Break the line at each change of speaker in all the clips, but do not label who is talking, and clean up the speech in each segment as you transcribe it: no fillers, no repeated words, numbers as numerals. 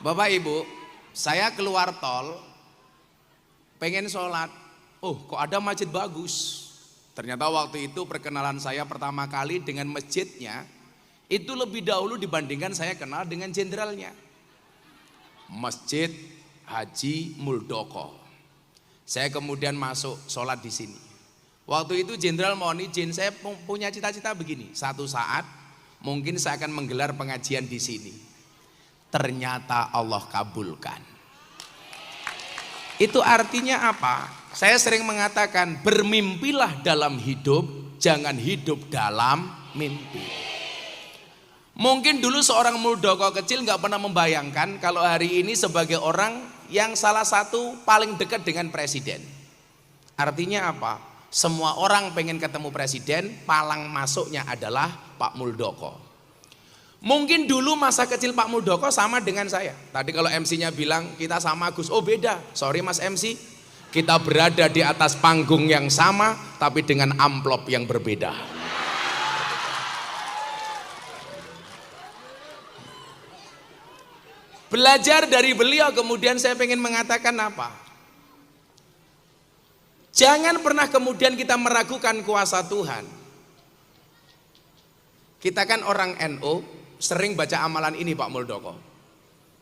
Bapak Ibu, saya keluar tol, pengen sholat. Oh, kok ada masjid bagus. Ternyata waktu itu perkenalan saya pertama kali dengan masjidnya itu lebih dahulu dibandingkan saya kenal dengan jenderalnya. Masjid Haji Muldoko. Saya kemudian masuk sholat di sini. Waktu itu jenderal mohon izin, saya punya cita-cita begini. Satu saat mungkin saya akan menggelar pengajian di sini. Ternyata Allah kabulkan. Itu artinya apa? Saya sering mengatakan bermimpilah dalam hidup, jangan hidup dalam mimpi. Mungkin dulu seorang Muldoko kecil nggak pernah membayangkan kalau hari ini sebagai orang yang salah satu paling dekat dengan presiden. Artinya apa? Semua orang pengen ketemu presiden, palang masuknya adalah Pak Muldoko. Mungkin dulu masa kecil Pak Muldoko sama dengan saya. Tadi kalau MC-nya bilang kita sama Gus, oh beda. Sorry Mas MC, kita berada di atas panggung yang sama tapi dengan amplop yang berbeda. Belajar dari beliau kemudian saya pengen mengatakan apa? Jangan pernah kemudian kita meragukan kuasa Tuhan. Kita kan orang NU, sering baca amalan ini Pak Muldoko.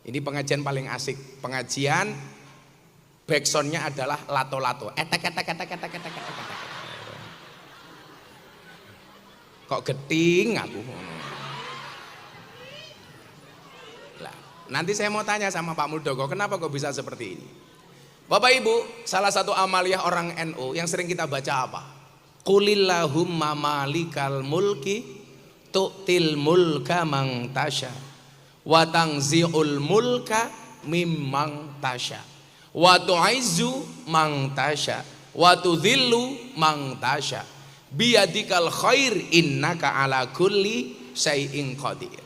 Ini pengajian paling asik. Pengajian backsoundnya adalah lato-lato. Kok geting aku. Lah, nanti saya mau tanya sama Pak Muldoko, kenapa kok bisa seperti ini? Bapak Ibu, salah satu amaliyah orang NU yang sering kita baca apa? Qulillahumma malikal mulki tu'til mulka mang tasha wa tanzi'ul mulka mimman tasha wa tu'izzu mang tasha wa tudhillu mang tasha biyadikal khair innaka ala kulli syai'in qadir.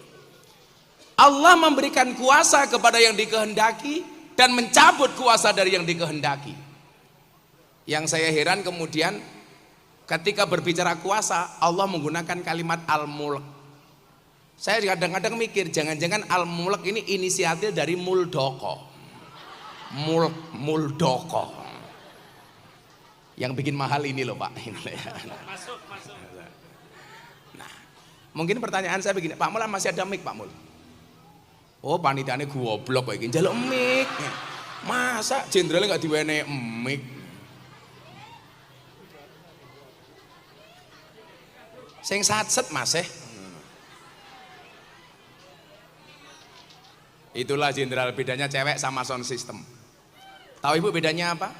Allah memberikan kuasa kepada yang dikehendaki dan mencabut kuasa dari yang dikehendaki. Yang saya heran kemudian ketika berbicara kuasa, Allah menggunakan kalimat al-mulk. Saya kadang-kadang mikir, jangan-jangan al-mulk ini inisiatif dari Muldoko. Muldoko. Yang bikin mahal ini loh Pak. Masuk. Nah, mungkin pertanyaan saya begini, Pak Mul masih ada mic Pak Mul? Oh panitiane goblok kayak gini, njaluk mic. Masa jenderalnya nggak diwenehi mic? Sing satset Mas Itulah jenderal, bedanya cewek sama sound system. Tahu Ibu bedanya apa?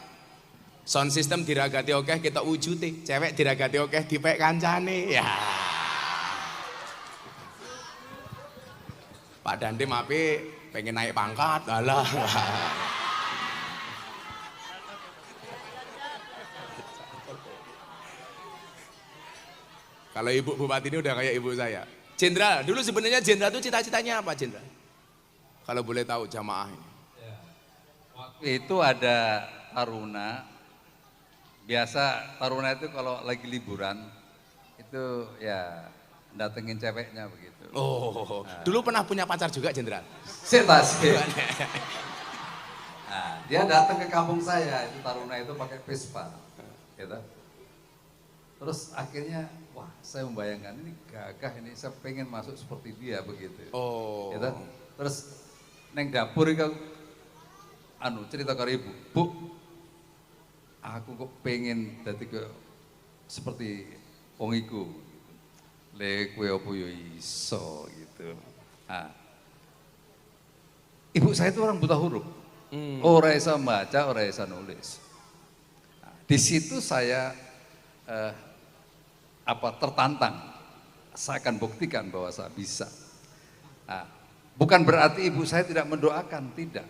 Sound system diragati oke kita wujudi, cewek diragati oke dipek kancane. Ya. Pak Dandim api pengen naik pangkat, alah. Kalau Ibu Bupati ini udah kayak ibu saya. Jenderal, dulu sebenarnya jenderal itu cita-citanya apa jenderal? Kalau boleh tahu jamaah ini.
Waktu itu ada taruna, biasa taruna itu kalau lagi liburan itu ya datengin ceweknya begitu.
Oh, nah. Dulu pernah punya pacar juga jenderal?
Setas. Nah, dia datang ke kampung saya, itu taruna itu pakai Vespa, gitu. Terus akhirnya, wah saya membayangkan ini gagah ini, saya pengen masuk seperti dia begitu.
Oh.
Gitu. Terus neng dapur itu, cerita ke ibu, Bu, aku kok pengen dadi ke seperti wong iku. Le kowe opo yo iso gitu. Nah, ibu saya itu orang buta huruf. Ora bisa baca, ora bisa nulis. Nah, di situ saya tertantang. Saya akan buktikan bahwa saya bisa. Nah, bukan berarti ibu saya tidak mendoakan, tidak.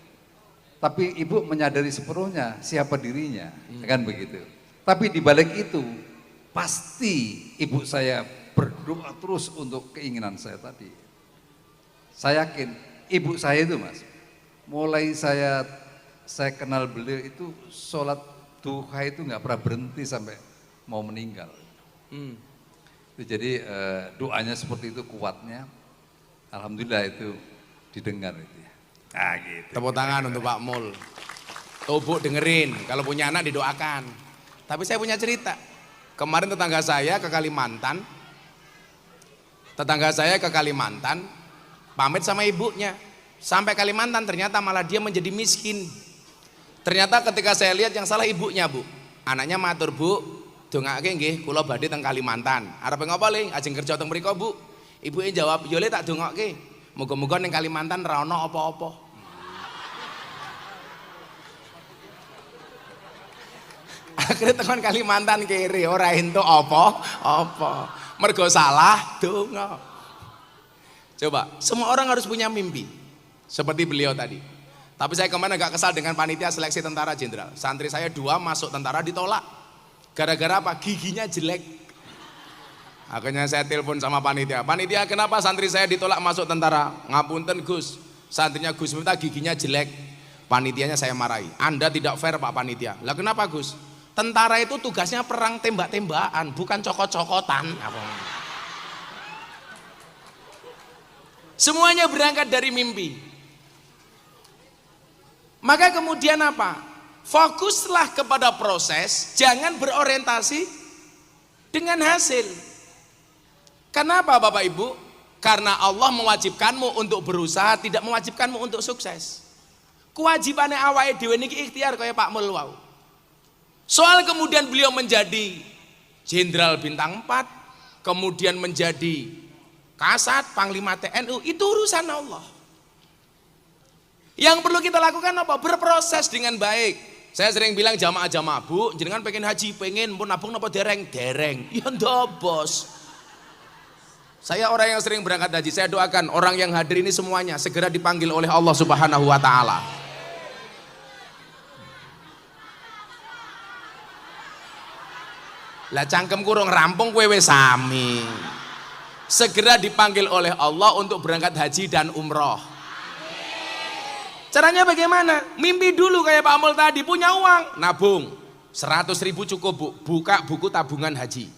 Tapi ibu menyadari sepenuhnya siapa dirinya, kan begitu. Tapi di balik itu pasti ibu saya berdoa terus untuk keinginan saya tadi. Saya yakin ibu saya itu Mas, mulai saya kenal beliau itu sholat duha itu nggak pernah berhenti sampai mau meninggal. Jadi doanya seperti itu kuatnya. Alhamdulillah itu didengar itu ya. Nah, gitu.
Tepuk tangan untuk Pak Mul. Tuh Bu dengerin, kalau punya anak didoakan. Tapi saya punya cerita. Kemarin tetangga saya ke Kalimantan. Pamit sama ibunya. Sampai Kalimantan ternyata malah dia menjadi miskin. Ternyata ketika saya lihat yang salah ibunya Bu. Anaknya matur, Bu, dongake nggih kula badhe teng Kalimantan. Arep ngapa ling? Ajeng kerja teng mriku, Bu. Ibuke jawab, "Yo le tak dongake. Muga-muga ning Kalimantan ra ono apa-apa." Akhirnya tekan Kalimantan kiri ora entuk apa-apa. Mergo salah donga. Coba, semua orang harus punya mimpi. Seperti beliau tadi. Tapi saya kemarin agak kesal dengan panitia seleksi tentara jenderal. Santri saya 2 masuk tentara ditolak. Gara-gara apa? Giginya jelek. Akhirnya saya telepon sama panitia. Panitia, kenapa santri saya ditolak masuk tentara? Ngapunten Gus, santrinya Gus minta giginya jelek. Panitianya saya marahi. Anda tidak fair Pak Panitia. Lah kenapa Gus? Tentara itu tugasnya perang tembak-tembakan, bukan cokot-cokotan. Semuanya berangkat dari mimpi. Maka kemudian apa? Fokuslah kepada proses, jangan berorientasi dengan hasil. Kenapa Bapak Ibu? Karena Allah mewajibkanmu untuk berusaha, tidak mewajibkanmu untuk sukses. Kewajibannya awake dhewe niki ikhtiar kaya Pak Mul wau. Soal kemudian beliau menjadi Jenderal Bintang 4, kemudian menjadi Kasat, Panglima TNI, itu urusan Allah. Yang perlu kita lakukan apa? Berproses dengan baik. Saya sering bilang jamaah-jamaah, Bu, jenengan pengen haji, pengen pun nabung napa dereng? Dereng. Ya ndobos. Saya orang yang sering berangkat haji, saya doakan orang yang hadir ini semuanya segera dipanggil oleh Allah Subhanahu wa taala. Lah cangkem kurung rampung kowe wis sami. Segera dipanggil oleh Allah untuk berangkat haji dan umroh. Caranya bagaimana? Mimpi dulu kayak Pak Mul tadi, punya uang, nabung 100.000 cukup Bu, buka buku tabungan haji.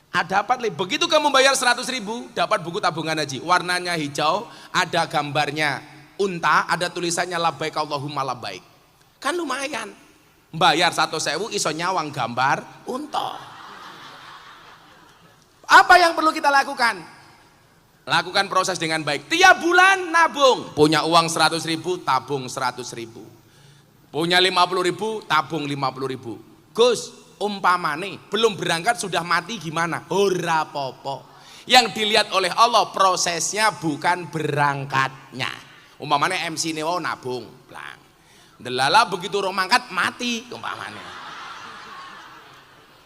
Dapat li, begitu kamu bayar 100.000 dapat buku tabungan haji, warnanya hijau, ada gambarnya unta, ada tulisannya labbaik Allahumma labbaik. Kan lumayan. Bayar 100.000 iso nyawang gambar unta. Apa yang perlu kita lakukan? Lakukan proses dengan baik. Tiap bulan nabung. Punya uang 100.000, tabung 100.000. Punya 50.000, tabung 50.000. Gus, umpamane belum berangkat sudah mati gimana? Ora popo. Yang dilihat oleh Allah prosesnya bukan berangkatnya. Umpamane MC ne nabung, blang. Delala begitu orang mangkat mati umpamane.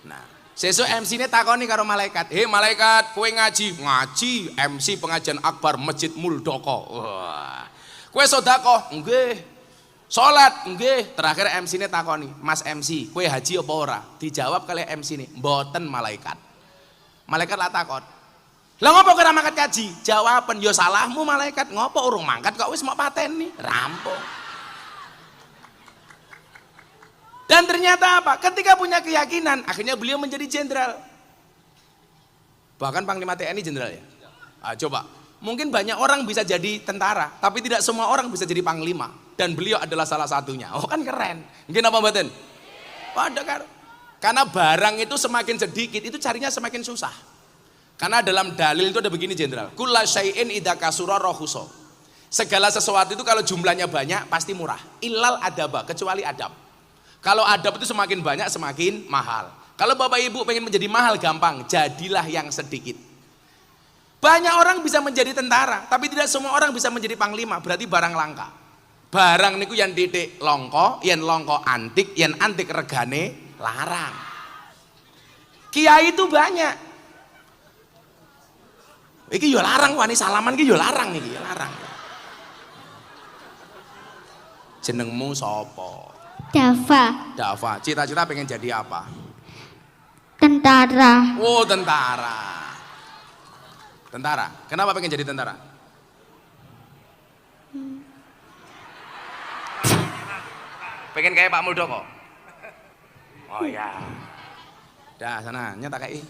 Nah, sesuk MC-ne takoni karo malaikat, "Hei malaikat, kowe ngaji?" "Ngaji, MC pengajian akbar Masjid Muldoko." Wah. "Kowe sedekah?" "Nggih." "Salat?" "Nggih." Terakhir MC-ne takoni, "Mas MC, kowe haji apa ora?" Dijawab kali MC-ne, "Mboten malaikat." Malaikat lah takon, "Lah ngopo kowe ora mangkat kaji?" Jawaban, "Ya salahmu malaikat, ngopo urung mangkat kok wis mau pateni." Rampung. Dan ternyata apa? Ketika punya keyakinan, akhirnya beliau menjadi jenderal. Bahkan Panglima TNI jenderal ya. Coba, mungkin banyak orang bisa jadi tentara, tapi tidak semua orang bisa jadi panglima. Dan beliau adalah salah satunya. Oh kan keren. Mungkin apa mboten? Waduh kan. Karena barang itu semakin sedikit, itu carinya semakin susah. Karena dalam dalil itu ada begini jenderal. Kulla syai'in idza kasura rahusa. Segala sesuatu itu kalau jumlahnya banyak pasti murah. Illal adaba, kecuali adab. Kalau adab itu semakin banyak semakin mahal. Kalau Bapak Ibu pengen menjadi mahal gampang, jadilah yang sedikit. Banyak orang bisa menjadi tentara, tapi tidak semua orang bisa menjadi panglima, berarti barang langka. Barang niku yang titik longko, yang longko antik, yang antik regane larang. Kiai itu banyak. Iki yo larang wani salaman iki yo larang iki, larang. Jenengmu sapa? Dava. Cita-cita pengen jadi apa?
Tentara.
Oh tentara. Tentara. Kenapa pengen jadi tentara? Pengen kayak Pak Muldoko? Oh ya. Dah sana nyata kayak.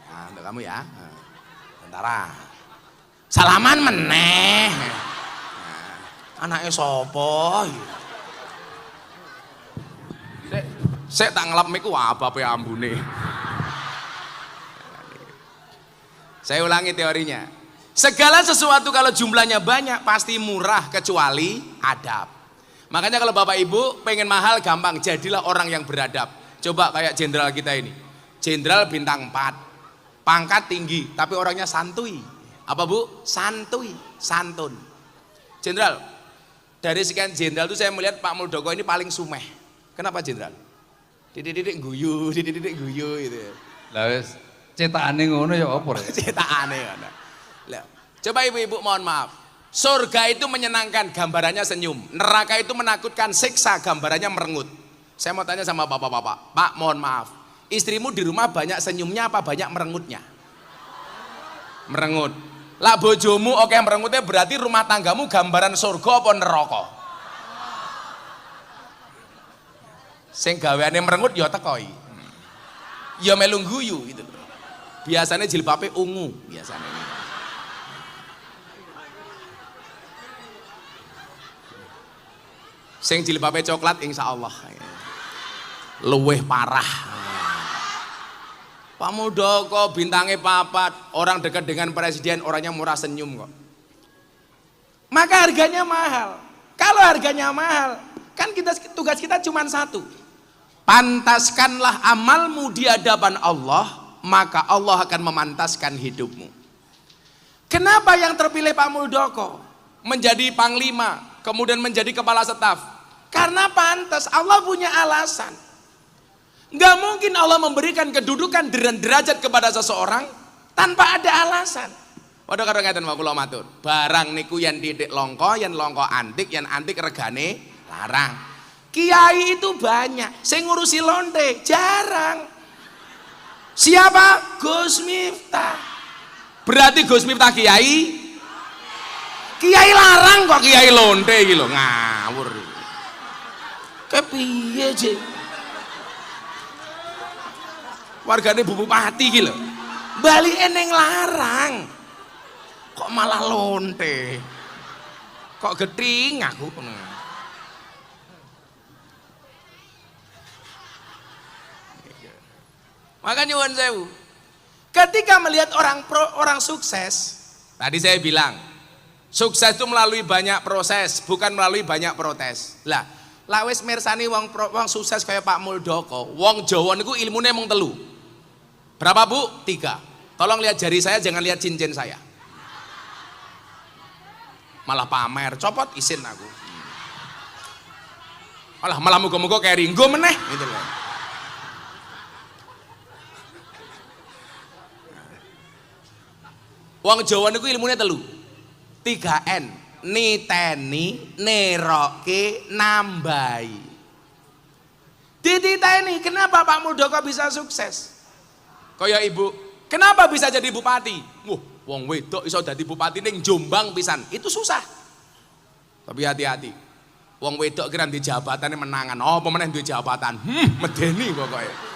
Nah, untuk kamu ya. Tentara. Salaman meneh. Anake sapa? Sik tak ngelap miku apa pe ambune. Saya ulangi teorinya. Segala sesuatu kalau jumlahnya banyak pasti murah kecuali adab. Makanya kalau Bapak Ibu pengen mahal gampang, jadilah orang yang beradab. Coba kayak jenderal kita ini. Jenderal bintang 4. Pangkat tinggi tapi orangnya santuy. Apa Bu? Santuy, santun. Jenderal, dari sekian jenderal itu saya melihat Pak Muldoko ini paling sumeh. Kenapa jenderal? Didik-didik guyu gitu.
Lah wis cetakane ngono ya apa rek?
Cetakane ngono. Lah, coba ibu-ibu mohon maaf. Surga itu menyenangkan, gambarannya senyum. Neraka itu menakutkan, siksa, gambarannya merengut. Saya mau tanya sama bapak-bapak. Pak, mohon maaf. Istrimu di rumah banyak senyumnya apa banyak merengutnya? Merengut. Lah bojomu oke merengutnya berarti rumah tanggamu gambaran surga apa neraka? Sing gaweane merengut ya tekoi. Ya melu guyu gitu. Biasanya jilbabe ungu biasanya. Sing jilbabe coklat insyaallah luweh parah. Pak Muldoko bintangnya papat, orang dekat dengan presiden orangnya murah senyum kok. Maka harganya mahal. Kalau harganya mahal, kan tugas kita cuma satu. Pantaskanlah amalmu di hadapan Allah, maka Allah akan memantaskan hidupmu. Kenapa yang terpilih Pak Muldoko menjadi panglima, kemudian menjadi kepala staf? Karena pantas, Allah punya alasan. Nggak mungkin Allah memberikan kedudukan dan derajat kepada seseorang tanpa ada alasan. Waduh kadang ngeten wae kula matur. Barang niku yen titik longko, yen longko antik, yen antik regane larang. Kiai itu banyak, sing ngurusi lonte jarang. Siapa? Gus Miftah. Berarti Gus Miftah kiai? Kiai larang kok kiai lonte iki lho, ngawur. Kepiye, Jek? Wargane Bupati iki lho. Bali eneng larang. Kok malah lonte. Kok gething aku. Maka nyuwun sewu. Ketika melihat orang sukses, tadi saya bilang, sukses itu melalui banyak proses, bukan melalui banyak protes. Lah, wis mirsani wong sukses kayak Pak Muldoko, wong Jawa niku ilmune mung 3. Berapa Bu? 3. Tolong lihat jari saya, jangan lihat cincin saya. Malah pamer, copot isin aku. Malah muga-muga keri, nggo meneh gitu loh. Wong Jawa niku ilmune 3. 3N, niteni, neroke, nambahi. Dititeni, kenapa Pak Muldoko bisa sukses? Kaya ibu, kenapa bisa jadi bupati? Wong wedok iso dadi bupati ning Jombang pisan, itu susah. Tapi hati-hati. Wong wedok kira di jabatannya menangan. Oh, pemenang di jabatan. Medeni pokoknya.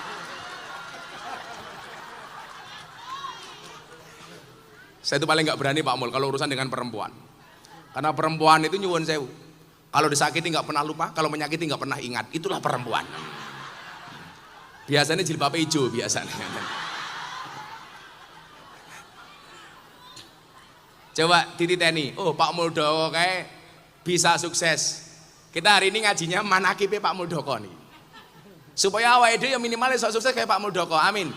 Saya itu paling nggak berani Pak Mul kalau urusan dengan perempuan. Karena perempuan itu nyuwun sewu. Kalau disakiti nggak pernah lupa, kalau menyakiti nggak pernah ingat. Itulah perempuan. Biasanya jilbab hijau biasanya. Coba dititeni, oh Pak Muldoko kayak bisa sukses. Kita hari ini ngajinya manakibe Pak Muldoko nih. Supaya awake dhewe ya minimal iso sukses kayak Pak Muldoko. Amin.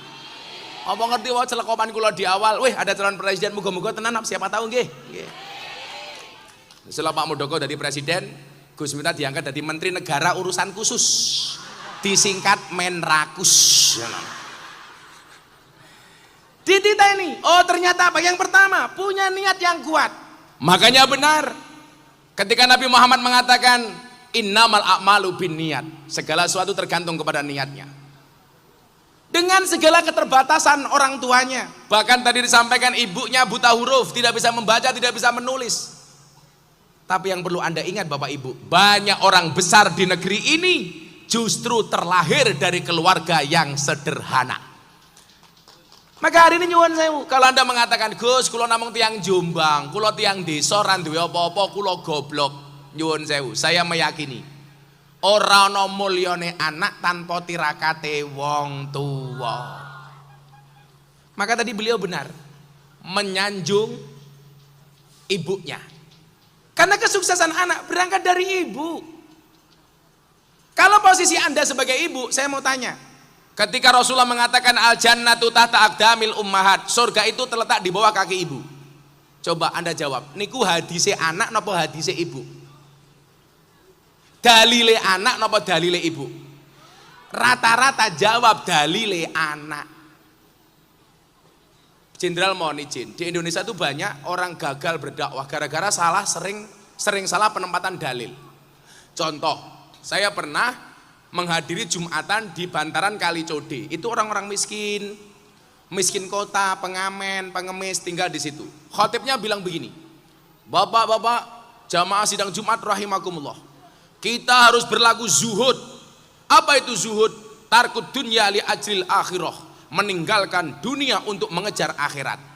Apa ngerti wae celekopan kula di awal, weh ada calon presiden muga-muga tenan siapa tahu nggih. Nggih. Setelah Pak Muldoko jadi presiden, Gus Miftah diangkat jadi menteri negara urusan khusus. Disingkat Menrakus. Dititeni, oh ternyata apa? Yang pertama, punya niat yang kuat. Makanya benar. Ketika Nabi Muhammad mengatakan innamal a'malu binniyat, segala sesuatu tergantung kepada niatnya. Dengan segala keterbatasan orang tuanya, bahkan tadi disampaikan ibunya buta huruf, tidak bisa membaca, tidak bisa menulis. Tapi yang perlu Anda ingat Bapak Ibu, banyak orang besar di negeri ini justru terlahir dari keluarga yang sederhana. Maka hari ini nyuwun sewu, kalau Anda mengatakan Gus, kula namung tiang Jombang, kula tiang desa ra duwe apa-apa, kula goblok. nyuwun sewu, saya meyakini ora ana mulyane anak tanpa tirakate wong tua. Maka tadi beliau benar menyanjung ibunya. Karena kesuksesan anak berangkat dari ibu. Kalau posisi Anda sebagai ibu, saya mau tanya. Ketika Rasulullah mengatakan al jannatu tahta aqdamil ummahat, surga itu terletak di bawah kaki ibu. Coba Anda jawab, niku hadise anak napa hadise ibu? Dalile anak napa dalile ibu? Rata-rata jawab dalile anak. Jenderal mohon izin, di Indonesia itu banyak orang gagal berdakwah gara-gara sering salah penempatan dalil. Contoh, saya pernah menghadiri Jumatan di bantaran Kalicode. Itu orang-orang miskin kota, pengamen, pengemis tinggal di situ. Khotibnya bilang begini, bapak-bapak jamaah sidang Jumat rahimakumullah, kita harus berlaku zuhud. Apa itu zuhud? Tarkud dunya li ajril akhirah, meninggalkan dunia untuk mengejar akhirat.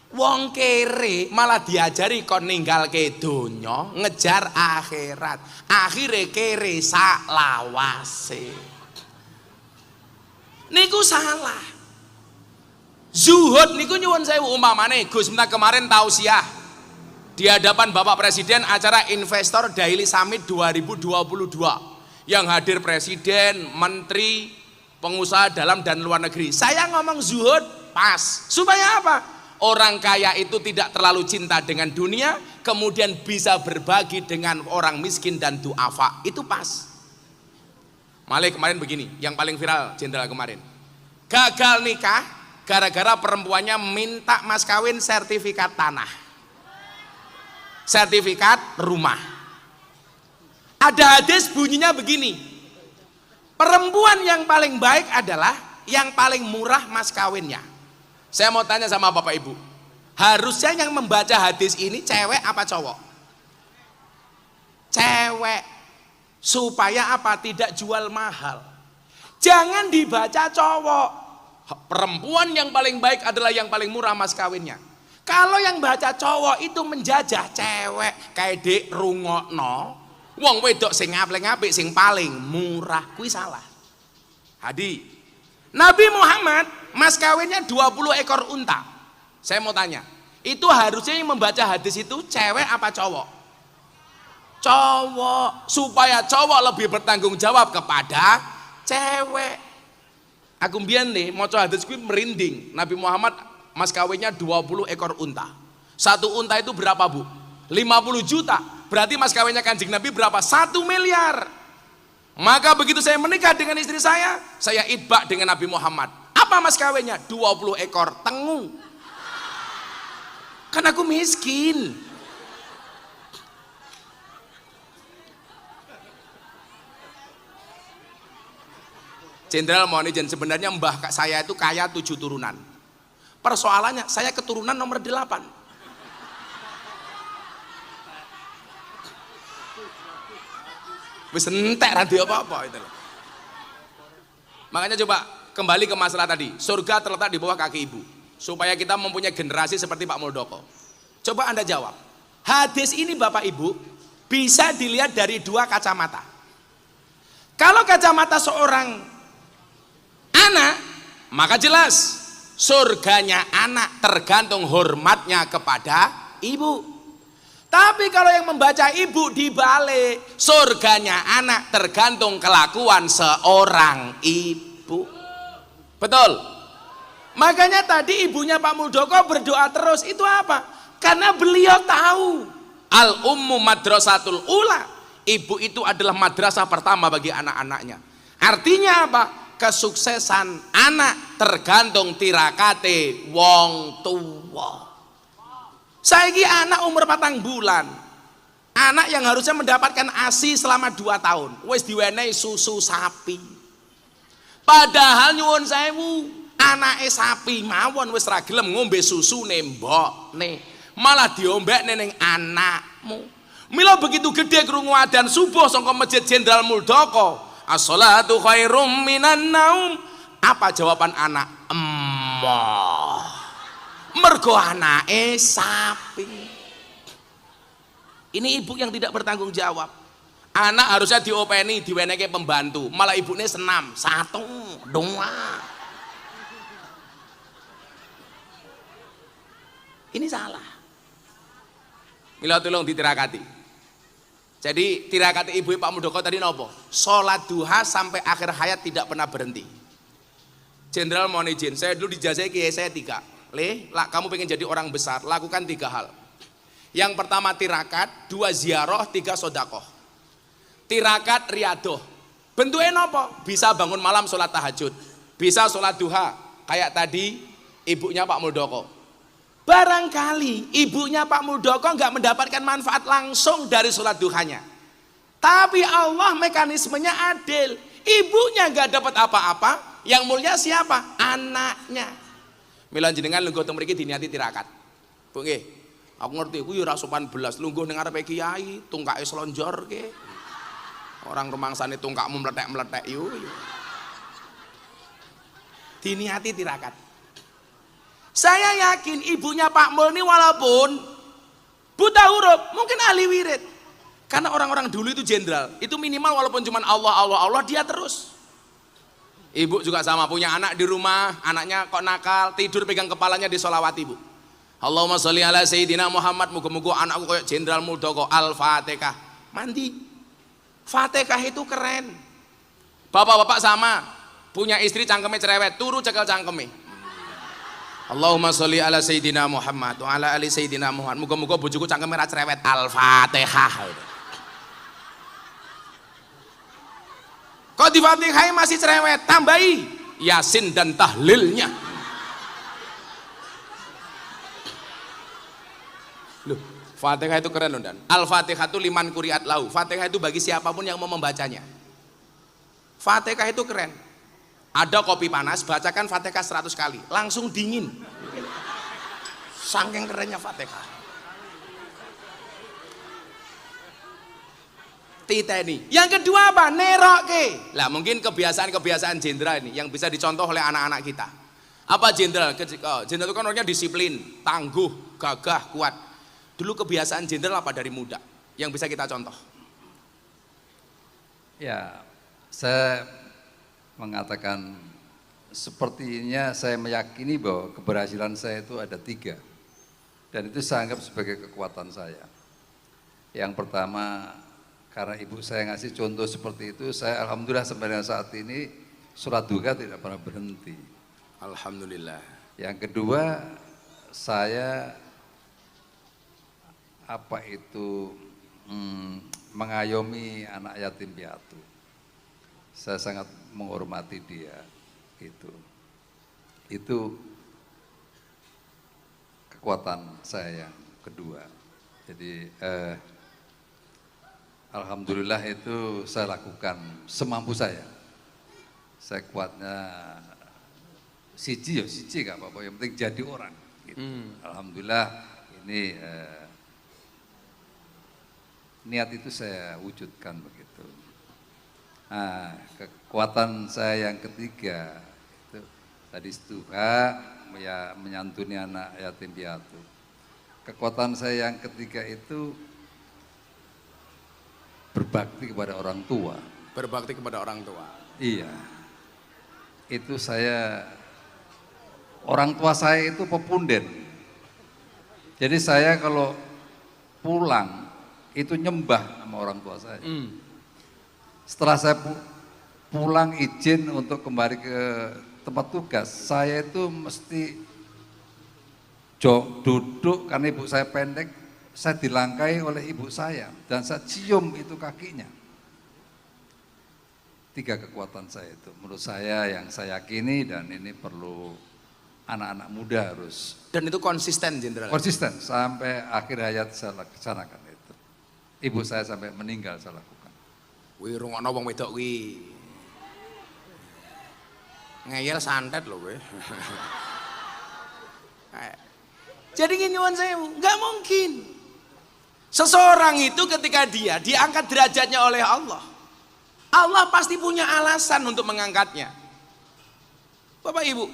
Wong kere malah diajari kon ninggalke donya ngejar akhirat. Akhire kere sak lawase. Niku salah. Zuhud niku nyuwun sewu umpamane Gus Miftah kemarin tausiah di hadapan Bapak Presiden acara Investor Daily Summit 2022 yang hadir presiden, menteri, pengusaha dalam dan luar negeri. Saya ngomong zuhud pas. Supaya apa? Orang kaya itu tidak terlalu cinta dengan dunia, kemudian bisa berbagi dengan orang miskin dan duafa. Itu pas. Malah kemarin begini, yang paling viral jenderal kemarin. Gagal nikah gara-gara perempuannya minta mas kawin sertifikat tanah. Sertifikat rumah. Ada hadis bunyinya begini. Perempuan yang paling baik adalah yang paling murah mas kawinnya. Saya mau tanya sama Bapak Ibu, harusnya yang membaca hadis ini cewek apa cowok? Cewek. Supaya apa? Tidak jual mahal. Jangan dibaca cowok. Perempuan yang paling baik adalah yang paling murah mas kawinnya. Kalau yang baca cowok itu menjajah cewek kayak dek rungokno, wong wedok sing apik sing paling murah, kuwi salah. Hadi, Nabi Muhammad mas kawinnya 20 ekor unta. Saya mau tanya, itu harusnya yang membaca hadis itu cewek apa cowok? Cowok, supaya cowok lebih bertanggung jawab kepada cewek. Aku mbiyen nih maca hadis kuwi merinding. Nabi Muhammad mas kawinnya 20 ekor unta. Satu unta itu berapa, Bu? 50 juta. Berarti mas kawinnya Kanjeng Nabi berapa? 1 miliar. Maka begitu saya menikah dengan istri saya idbak dengan Nabi Muhammad. Apa mas kawinnya? 20 ekor tengu. Kan aku miskin. Jenderal mohon izin, sebenarnya mbah saya itu kaya 7 turunan. Persoalannya saya keturunan nomor 8. Wis entek ra apa-apa itu loh. Makanya coba kembali ke masalah tadi, surga terletak di bawah kaki ibu. Supaya kita mempunyai generasi seperti Pak Muldoko. Coba Anda jawab. Hadis ini Bapak Ibu bisa dilihat dari 2 kacamata. Kalau kacamata seorang anak, maka jelas surganya anak tergantung hormatnya kepada ibu. Tapi kalau yang membaca ibu dibalik, surganya anak tergantung kelakuan seorang ibu. Betul? Makanya tadi ibunya Pak Muldoko berdoa terus, itu apa? Karena beliau tahu al-ummu madrasatul ula, ibu itu adalah madrasah pertama bagi anak-anaknya. Artinya apa? Kesuksesan anak tergantung tirakate wong tua. Saiki anak umur 4 bulan, anak yang harusnya mendapatkan ASI selama 2 tahun, wis diwenehi susu sapi. Padahal nyuwun sewu, anake sapi mawon wis ra gelem ngombe susune mbokne, malah diombekne ning anakmu. Mila begitu gede krungu adzan subuh saka Masjid Jenderal Muldoko, as-sholatu khairum minan naum. Apa jawaban anak? Emoh. Mergo anake sapi. Ini ibu yang tidak bertanggung jawab. Anak harusnya diopeni, diweneke pembantu, malah ibunya senam, 1, 2. Ini salah. Mila tolong ditirakati. Jadi tirakati ibu Pak Muldoko tadi nopo? Sholat duha sampai akhir hayat tidak pernah berhenti. Jenderal mohon izin, saya dulu dijazahi kiai saya 3. Kamu pengen jadi orang besar, lakukan 3 hal. Yang pertama tirakat, 2 ziarah, 3 sodakoh. Tirakat riadoh. Bentuknya nopo? Bisa bangun malam sholat tahajud, bisa sholat duha, kayak tadi ibunya Pak Muldoko. Barangkali ibunya Pak Muldoko nggak mendapatkan manfaat langsung dari sholat duhanya, tapi Allah mekanismenya adil. Ibunya nggak dapat apa-apa, yang mulia siapa? Anaknya. Mila jenengan lungguh teng mriki diniati tirakat. Bu nggih, aku ngerti ku yo ora sopan belas lungguh ning ngarepe kiai, tungkake slonjorke. Orang rumangsane tungkakmu meletek-meletek yo. Diniati tirakat. Saya yakin ibunya Pak Mul ini walaupun buta huruf, mungkin ahli wirid. Karena orang-orang dulu itu jenderal, itu minimal walaupun cuma Allah dia terus. Ibu juga sama, punya anak di rumah, anaknya kok nakal, tidur pegang kepalanya di sholawat ibu. Allahumma sholli ala Sayyidina Muhammad, muga-muga anakku kayak Jenderal Muldoko. Al-Fatihah, mandi. Fatihah itu keren. Bapak-bapak sama, punya istri cangkeme cerewet, turu cekel cangkeme. Allahumma sholli ala Sayyidina Muhammad wa ala ali Sayyidina Muhammad. Muga-muga bojoku cangkeme ra cerewet. Al-Fatihah. Kok di Fatihah masih cerewet, tambahi Yasin dan tahlilnya. Loh, Fatihah itu keren loh, Dan. Al-Fatihah itu liman kuriat lahu. Fatihah itu bagi siapapun yang mau membacanya. Fatihah itu keren. Ada kopi panas, bacakan Fatihah 100 kali, langsung dingin. Saking kerennya Fatihah. Titeni. Yang kedua apa? Neroke. Lah mungkin kebiasaan jenderal ini yang bisa dicontoh oleh anak-anak kita. Apa jenderal? Jenderal itu kan orangnya disiplin, tangguh, gagah, kuat. Dulu kebiasaan jenderal apa dari muda yang bisa kita contoh?
Ya, saya mengatakan sepertinya saya meyakini bahwa keberhasilan saya itu ada 3, dan itu saya anggap sebagai kekuatan saya. Yang pertama, karena ibu saya ngasih contoh seperti itu, saya alhamdulillah sampai dengan saat ini sholat duha tidak pernah berhenti.
Alhamdulillah.
Yang kedua, saya mengayomi anak yatim piatu. Saya sangat menghormati dia, itu kekuatan saya yang kedua. Jadi alhamdulillah itu saya lakukan semampu saya. Saya kuatnya siji gak apa-apa, yang penting jadi orang. Gitu. Alhamdulillah ini niat itu saya wujudkan begitu. Nah, kekuatan saya yang ketiga itu tadi duha, ya menyantuni anak yatim piatu. Kekuatan saya yang ketiga itu berbakti kepada orang tua.
Berbakti kepada orang tua.
Iya. Itu orang tua saya itu pepunden. Jadi saya kalau pulang itu nyembah sama orang tua saya. Setelah saya pulang izin untuk kembali ke tempat tugas, saya itu mesti duduk karena ibu saya pendek, saya dilangkai oleh ibu saya dan saya cium itu kakinya. 3 kekuatan saya itu menurut saya yang saya yakini, dan ini perlu anak-anak muda harus.
Dan itu konsisten, Jenderal.
Konsisten sampai akhir hayat saya laksanakan itu. Ibu saya sampai meninggal saya lakukan.
Wih, rungokno wong wedok kuwi. Ngeyel santet loh gue. Jadi gini nyuwun sewu, nggak mungkin. Seseorang itu ketika dia diangkat derajatnya oleh Allah, Allah pasti punya alasan untuk mengangkatnya. Bapak Ibu,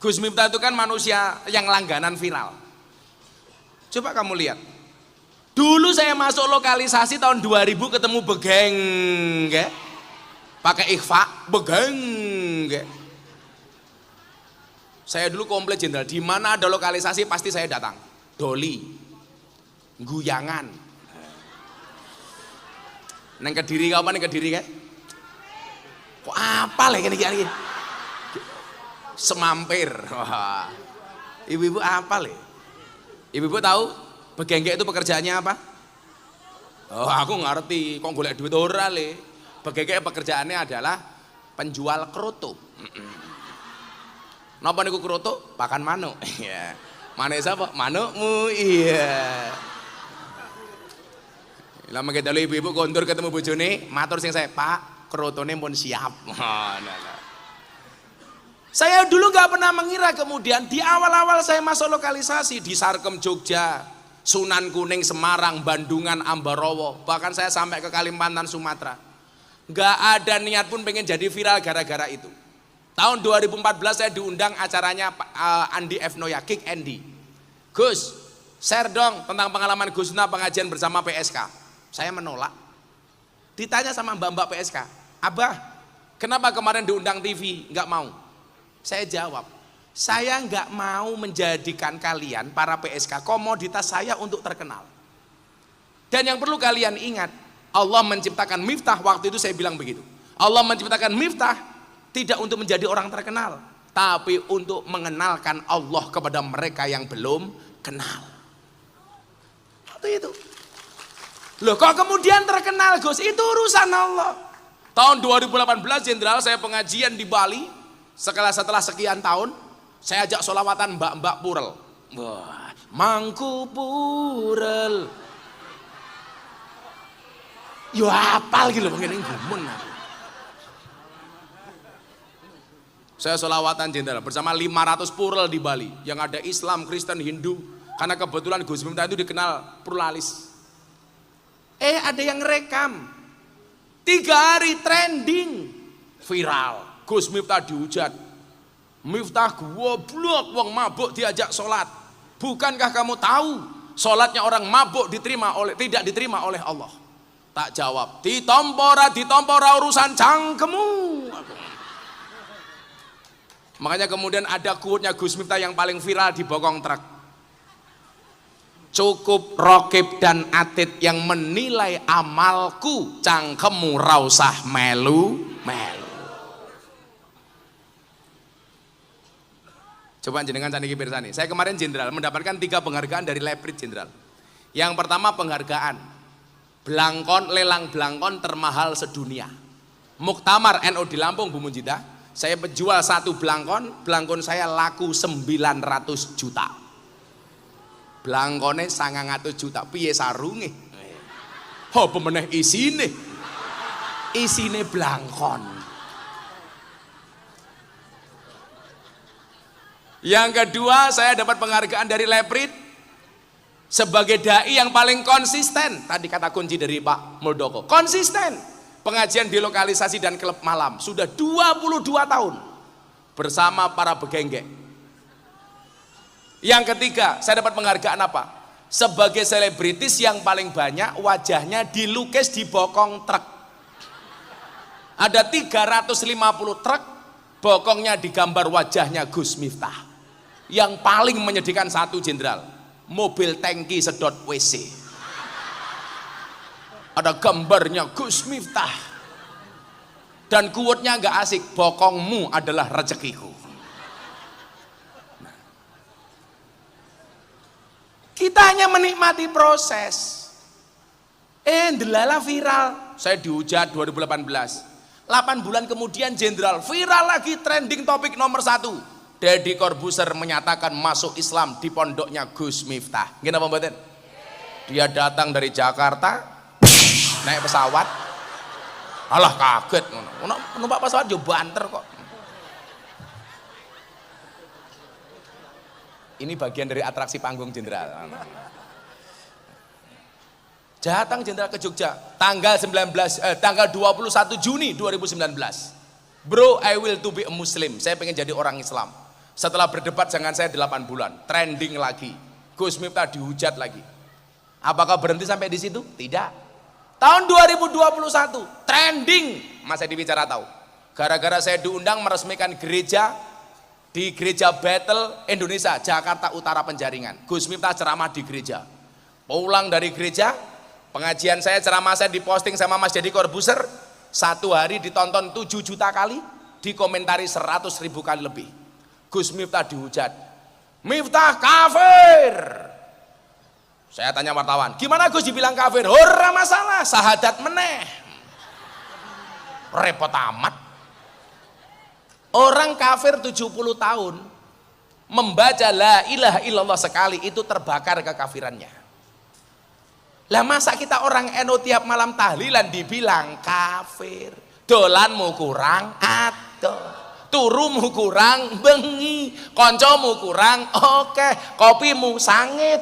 Gus Miftah itu kan manusia yang langganan viral. Coba kamu lihat, Dulu saya masuk lokalisasi tahun 2000 ketemu begeng, pakai ikhfa, begeng. Saya dulu komplit jenderal, di mana ada lokalisasi pasti saya datang. Doli, guyangan. Neng Kediri kapan neng Kediri kan? Kok apa lagi gini? Semampir. Wah. Ibu-ibu apa le? Ibu-ibu tahu begengge itu pekerjaannya apa? Oh, aku ngerti, kok golek duit ora le. Begengge pekerjaannya adalah penjual kroto. Napa niku kroto? Pakan manuk. Iya. Manuk sapa? Manukmu. Iya. Lah mengke dalu ibu-ibu kondur ketemu bojone, matur sing saya, "Pak, krotone pun siap." Saya dulu nggak pernah mengira, kemudian di awal-awal saya masuk lokalisasi di Sarkem Jogja, Sunan Kuning Semarang, Bandungan, Ambarawa, bahkan saya sampai ke Kalimantan Sumatera. Nggak ada niat pun pengen jadi viral gara-gara itu. Tahun 2014 saya diundang acaranya Andi F. Noya, Kick Andy. Gus, share dong tentang pengalaman Gus Nah pengajian bersama PSK. Saya menolak. Ditanya sama mbak-mbak PSK, "Abah, kenapa kemarin diundang TV?" Nggak mau. Saya jawab, saya nggak mau menjadikan kalian para PSK komoditas saya untuk terkenal. Dan yang perlu kalian ingat, Allah menciptakan Miftah, waktu itu saya bilang begitu. Allah menciptakan Miftah tidak untuk menjadi orang terkenal, tapi untuk mengenalkan Allah kepada mereka yang belum kenal. Waktu itu. Loh kok kemudian terkenal Gus? Itu urusan Allah. Tahun 2018 jenderal saya pengajian di Bali. Setelah sekian tahun, saya ajak sholawatan mbak-mbak Purel. Wah, mangku Purel. Yo apal gitu begini gumun. Saya sholawatan jenderal bersama 500 Purel di Bali, yang ada Islam, Kristen, Hindu. Karena kebetulan Gus Miftah itu dikenal pluralis. Ada yang rekam 3 hari trending viral. Gus Miftah dihujat. Miftah goblok, wong mabuk diajak sholat. Bukankah kamu tahu sholatnya orang mabuk tidak diterima oleh Allah? Tak jawab, ditompora urusan cangkemu. Makanya kemudian ada quote-nya Gus Miftah yang paling viral di bokong truk. Cukup Rokib dan Atid yang menilai amalku, cangkemu rausah melu. Coba jenengan saniki pirsani. Saya kemarin jenderal mendapatkan 3 penghargaan dari Leprit jenderal. Yang pertama penghargaan Blangkon, lelang Blangkon termahal sedunia. Muktamar NU di Lampung, Bu Munjidah. Saya penjual 1 Blangkon saya laku 900 juta. Blangkone 900 juta. Piye sarunge? Ho pemeneh isine. Isine Blangkon. Yang kedua, saya dapat penghargaan dari Leprit sebagai dai yang paling konsisten. Tadi kata kunci dari Pak Muldoko, konsisten. Pengajian di lokalisasi dan klub malam sudah 22 tahun bersama para begengge. Yang ketiga, saya dapat penghargaan apa? Sebagai selebritis yang paling banyak wajahnya dilukis di bokong truk. Ada 350 truk, bokongnya digambar wajahnya Gus Miftah. Yang paling menyedihkan satu jenderal, mobil tangki sedot WC. Ada gambarnya Gus Miftah. Dan quote-nya nggak asik, bokongmu adalah rezekiku. Nah. Kita hanya menikmati proses. Delala viral. Saya dihujat 2018. 8 bulan kemudian jenderal viral lagi, trending topik nomor 1. Deddy Corbuzier menyatakan masuk Islam di pondoknya Gus Miftah. Gimana Pak Mboten? Dia datang dari Jakarta naik pesawat. Alah kaget, numpak pesawat yo banter kok. Ini bagian dari atraksi panggung jenderal. Datang jenderal ke Jogja tanggal 21 Juni 2019. Bro, I will to be a Muslim. Saya pengen jadi orang Islam. Setelah berdebat dengan saya 8 bulan, trending lagi. Gus Miftah dihujat lagi. Apakah berhenti sampai di situ? Tidak. Tahun 2021 trending, Mas Edi bicara tahu. Gara-gara saya diundang meresmikan gereja di Gereja Bethel Indonesia, Jakarta Utara Penjaringan. Gus Miftah ceramah di gereja. Pulang dari gereja, pengajian saya, ceramah saya diposting sama Mas Deddy Corbuzier. Satu hari ditonton 7 juta kali, dikomentari 100.000 kali lebih. Gus Miftah dihujat. Miftah kafir. Saya tanya wartawan, gimana Gus dibilang kafir? Ora masalah, sahadat meneh. Repot amat. Orang kafir 70 tahun membaca la ilaha illallah sekali itu terbakar kekafirannya. Lah masa kita orang NU tiap malam tahlilan dibilang kafir? Dolanmu kurang adoh, turumu kurang bengi, koncomu kurang oke, kopimu sangit.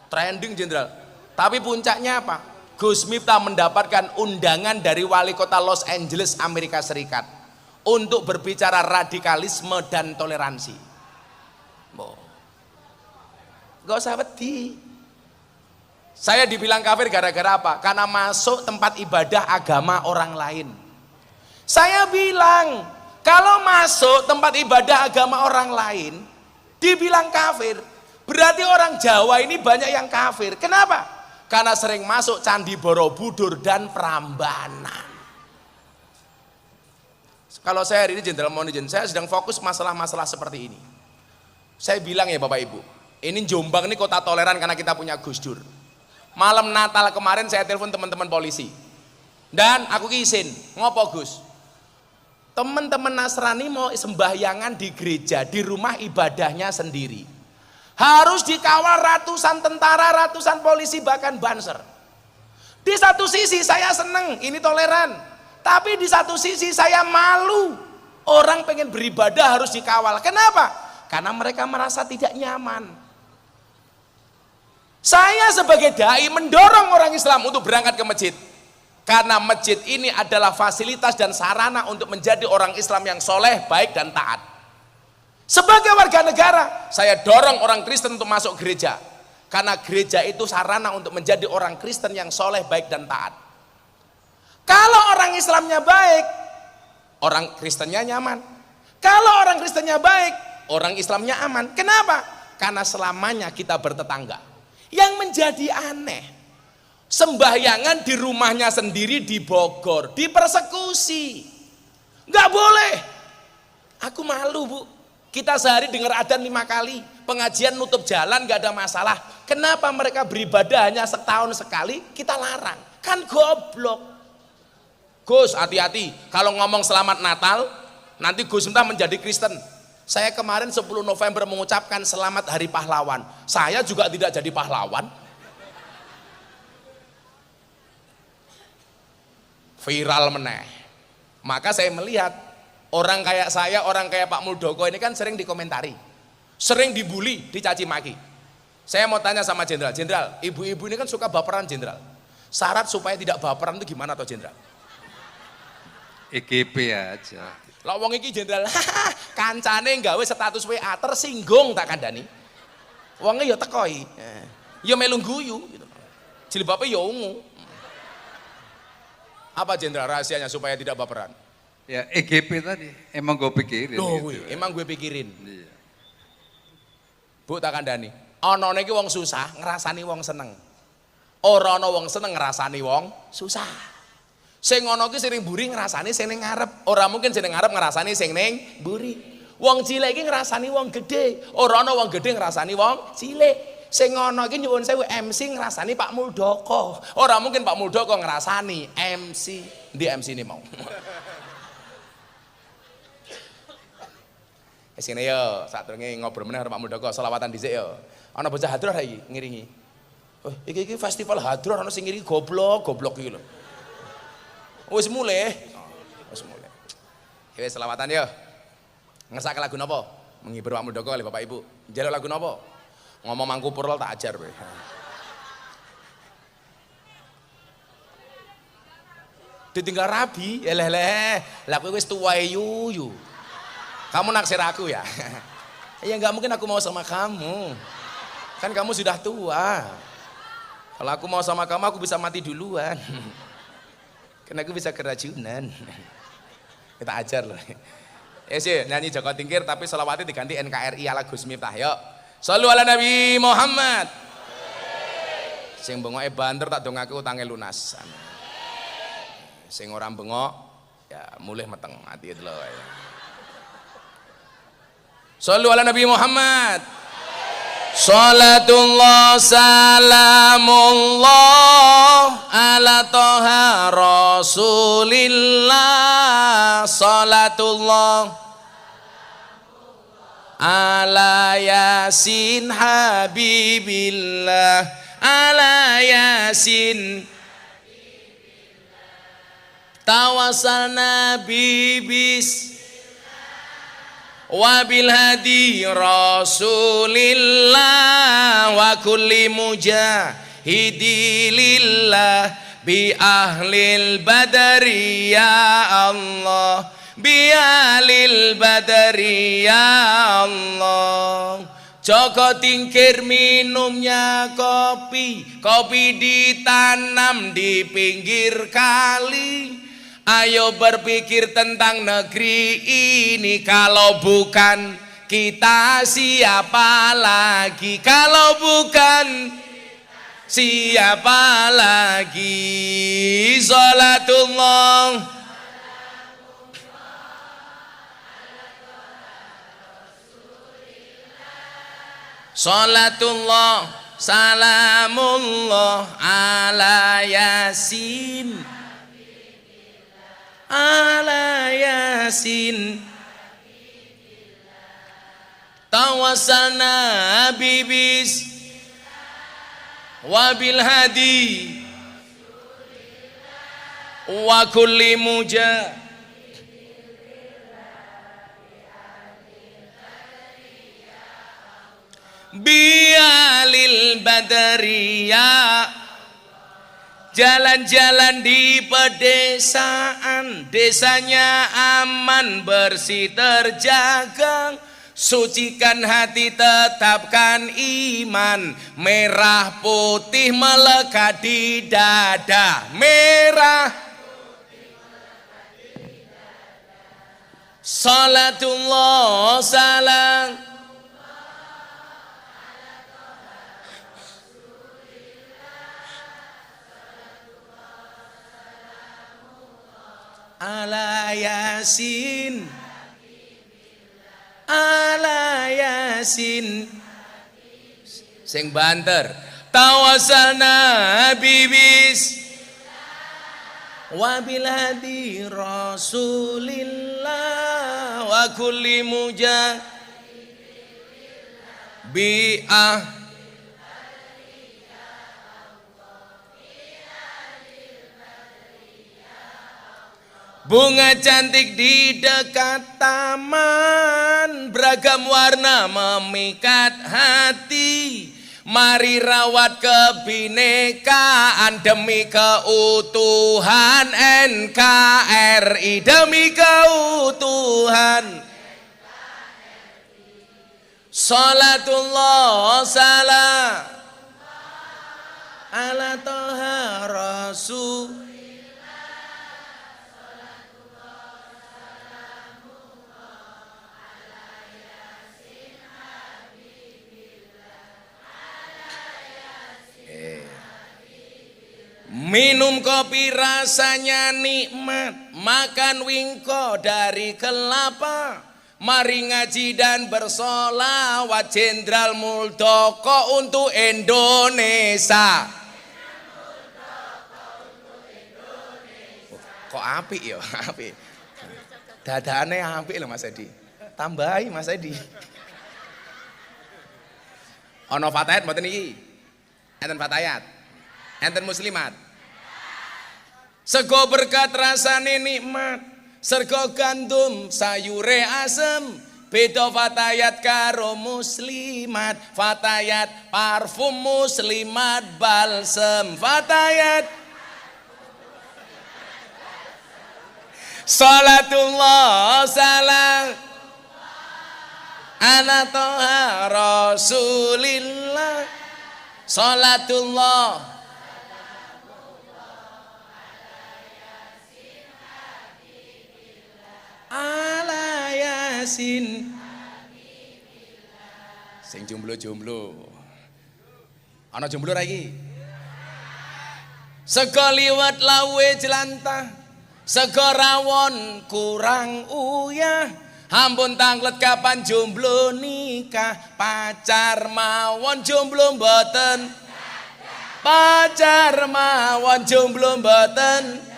Trending jenderal. Tapi puncaknya apa? Gus Miftah mendapatkan undangan dari wali kota Los Angeles, Amerika Serikat untuk berbicara radikalisme dan toleransi. Gak usah wedi. Saya dibilang kafir gara-gara apa? Karena masuk tempat ibadah agama orang lain. Saya bilang kalau masuk tempat ibadah agama orang lain dibilang kafir, berarti orang Jawa ini banyak yang kafir. Kenapa? Karena sering masuk Candi Borobudur dan Prambanan. Kalau saya hari ini Jenderal mohon izin, saya sedang fokus masalah-masalah seperti ini. Saya bilang ya Bapak Ibu, ini Jombang ini kota toleran karena kita punya Gus Dur. Malam Natal kemarin saya telepon teman-teman polisi. Dan aku izin, ngopo Gus? Teman-teman Nasrani mau sembahyangan di gereja, di rumah ibadahnya sendiri. Harus dikawal ratusan tentara, ratusan polisi, bahkan banser. Di satu sisi saya seneng, ini toleran. Tapi di satu sisi saya malu. Orang pengen beribadah harus dikawal. Kenapa? Karena mereka merasa tidak nyaman. Saya sebagai dai mendorong orang Islam untuk berangkat ke masjid. Karena masjid ini adalah fasilitas dan sarana untuk menjadi orang Islam yang soleh, baik dan taat. Sebagai warga negara, saya dorong orang Kristen untuk masuk gereja. Karena gereja itu sarana untuk menjadi orang Kristen yang soleh, baik dan taat. Kalau orang Islamnya baik, orang Kristennya nyaman. Kalau orang Kristennya baik, orang Islamnya aman. Kenapa? Karena selamanya kita bertetangga. Yang menjadi aneh, sembahyangan di rumahnya sendiri di Bogor, dipersekusi. Nggak boleh. Aku malu Bu. Kita sehari dengar adzan 5 kali, pengajian nutup jalan nggak ada masalah. Kenapa mereka beribadah hanya setahun sekali, kita larang? Kan goblok. Gus, hati-hati. Kalau ngomong selamat Natal, nanti Gus entah menjadi Kristen. Saya kemarin 10 November mengucapkan selamat Hari Pahlawan. Saya juga tidak jadi pahlawan. Viral meneh. Maka saya melihat orang kayak saya, orang kayak Pak Muldoko ini kan sering dikomentari, sering dibully, dicaci maki. Saya mau tanya sama Jenderal, Jenderal, ibu-ibu ini kan suka baperan Jenderal. Syarat supaya tidak baperan itu gimana toh Jenderal?
EGP aja.
Lah wong iki Jenderal, kancane nggawe status WA tersinggung tak kandhani. Wonge ya tekoi, ya melu guyu gitu. Jilbabe ya ungu. Apa Jenderal rahasianya supaya tidak baperan?
Ya EGP tadi emang gue pikirin.
Loh,
gitu.
emang gue pikirin.
Iya.
Bu tak kandhani. Ana niki wong susah ngrasani wong seneng. Ora ana wong seneng ngrasani wong susah. Sing ana ki sing mburi ngrasani sing ning ngarep. Ora mungkin sing ning ngarep ngrasani sing ning mburi. Wong cilik iki ngrasani wong gedhe. Ora ana wong gedhe ngrasani wong cilik. Sing ana iki nyuwun sewu MC ngrasani Pak Muldoko. Ora mungkin Pak Muldoko ngrasani MC. Ndi MC ini mau. Sini yo, saat ini ngobrol meneh karo Pak Muldoko, selawatan dhisik yo. Ana bocah hadroh iki ngiringi. Oh, iki festival hadroh ana sing ngiringi goblok iki lho. Wis mulai. Wis mulai. Wis selawatan yo. Ngesake lagu napa? Menghibur Pak Muldoko kali Bapak Ibu. Njaluk lagu napa? Ngomong mangku purl tak ajar kowe. Ditinggal rabi, eleh-eleh. Lah kowe wis tuwa yuyu. Kamu naksir aku ya? Ya nggak mungkin aku mau sama kamu. Kan kamu sudah tua. Kalau aku mau sama kamu aku bisa mati duluan. Karena aku bisa keracunan. Kita ajar loh. Ya sih nyanyi Joko Tingkir tapi sholawatnya diganti NKRI ala Gus Miftah. Yuk. Shollu ala Nabi Muhammad. Sing bengoke banter tak dongake utange lunas. Sing ora bengok ya mulih meteng ati itu lho. Shollu ala Nabi Muhammad. Salatullah salamullah ala toha rasulillah. Salatullah ala yasin habibillah. Ala yasin tawassalna bibis wabil hadi rasulillah wa kulli mujahidi lillah bi ahlil badari ya Allah bi ahlil badari ya Allah. Joko Tingkir minumnya kopi, kopi ditanam di pinggir kali. Ayo berpikir tentang negeri ini, kalau bukan kita siapa lagi? Kalau bukan siapa lagi? Sholatullah Salatullah salamullah ala yasin ala yasin tawassalna bibis wabil hadi wa kulli mujah bialil badariya. Jalan-jalan di pedesaan, desanya aman bersih terjaga. Sucikan hati tetapkan iman, merah putih melekat di dada. Merah salatullah salam ala yasin ala yasin sing banter tawassalna bibis wabil hadi rasulillah wa kulli mujah bi'ah. Bunga cantik di dekat taman, beragam warna memikat hati. Mari rawat kebinekaan demi keutuhan NKRI, demi keutuhan. Salatullah salam ala toha rasul. Minum kopi rasanya nikmat, makan wingko dari kelapa. Mari ngaji dan bersolawat Jenderal Muldoko untuk Indonesia. Kok apik ya, apik. Dadane apik loh Mas Edi. Tambahi Mas Edi. Ono fatayat mboten iki? Enten fatayat. Enten muslimat. Sego berkat rasane nikmat, sego gandum sayure asem. Beda fatayat karo muslimat, fatayat parfum muslimat balsem. Fatayat salatullah salam ala toha rasulillah salatullah ala yasin. Sing jomblo-jomblo ana jomblo ra iki? Sego liwet lawe jelantah, sego rawon kurang uyah. Ampun tanglet kapan jomblo nikah, pacar mawon jomblo mboten. Pacar mawon jomblo mboten.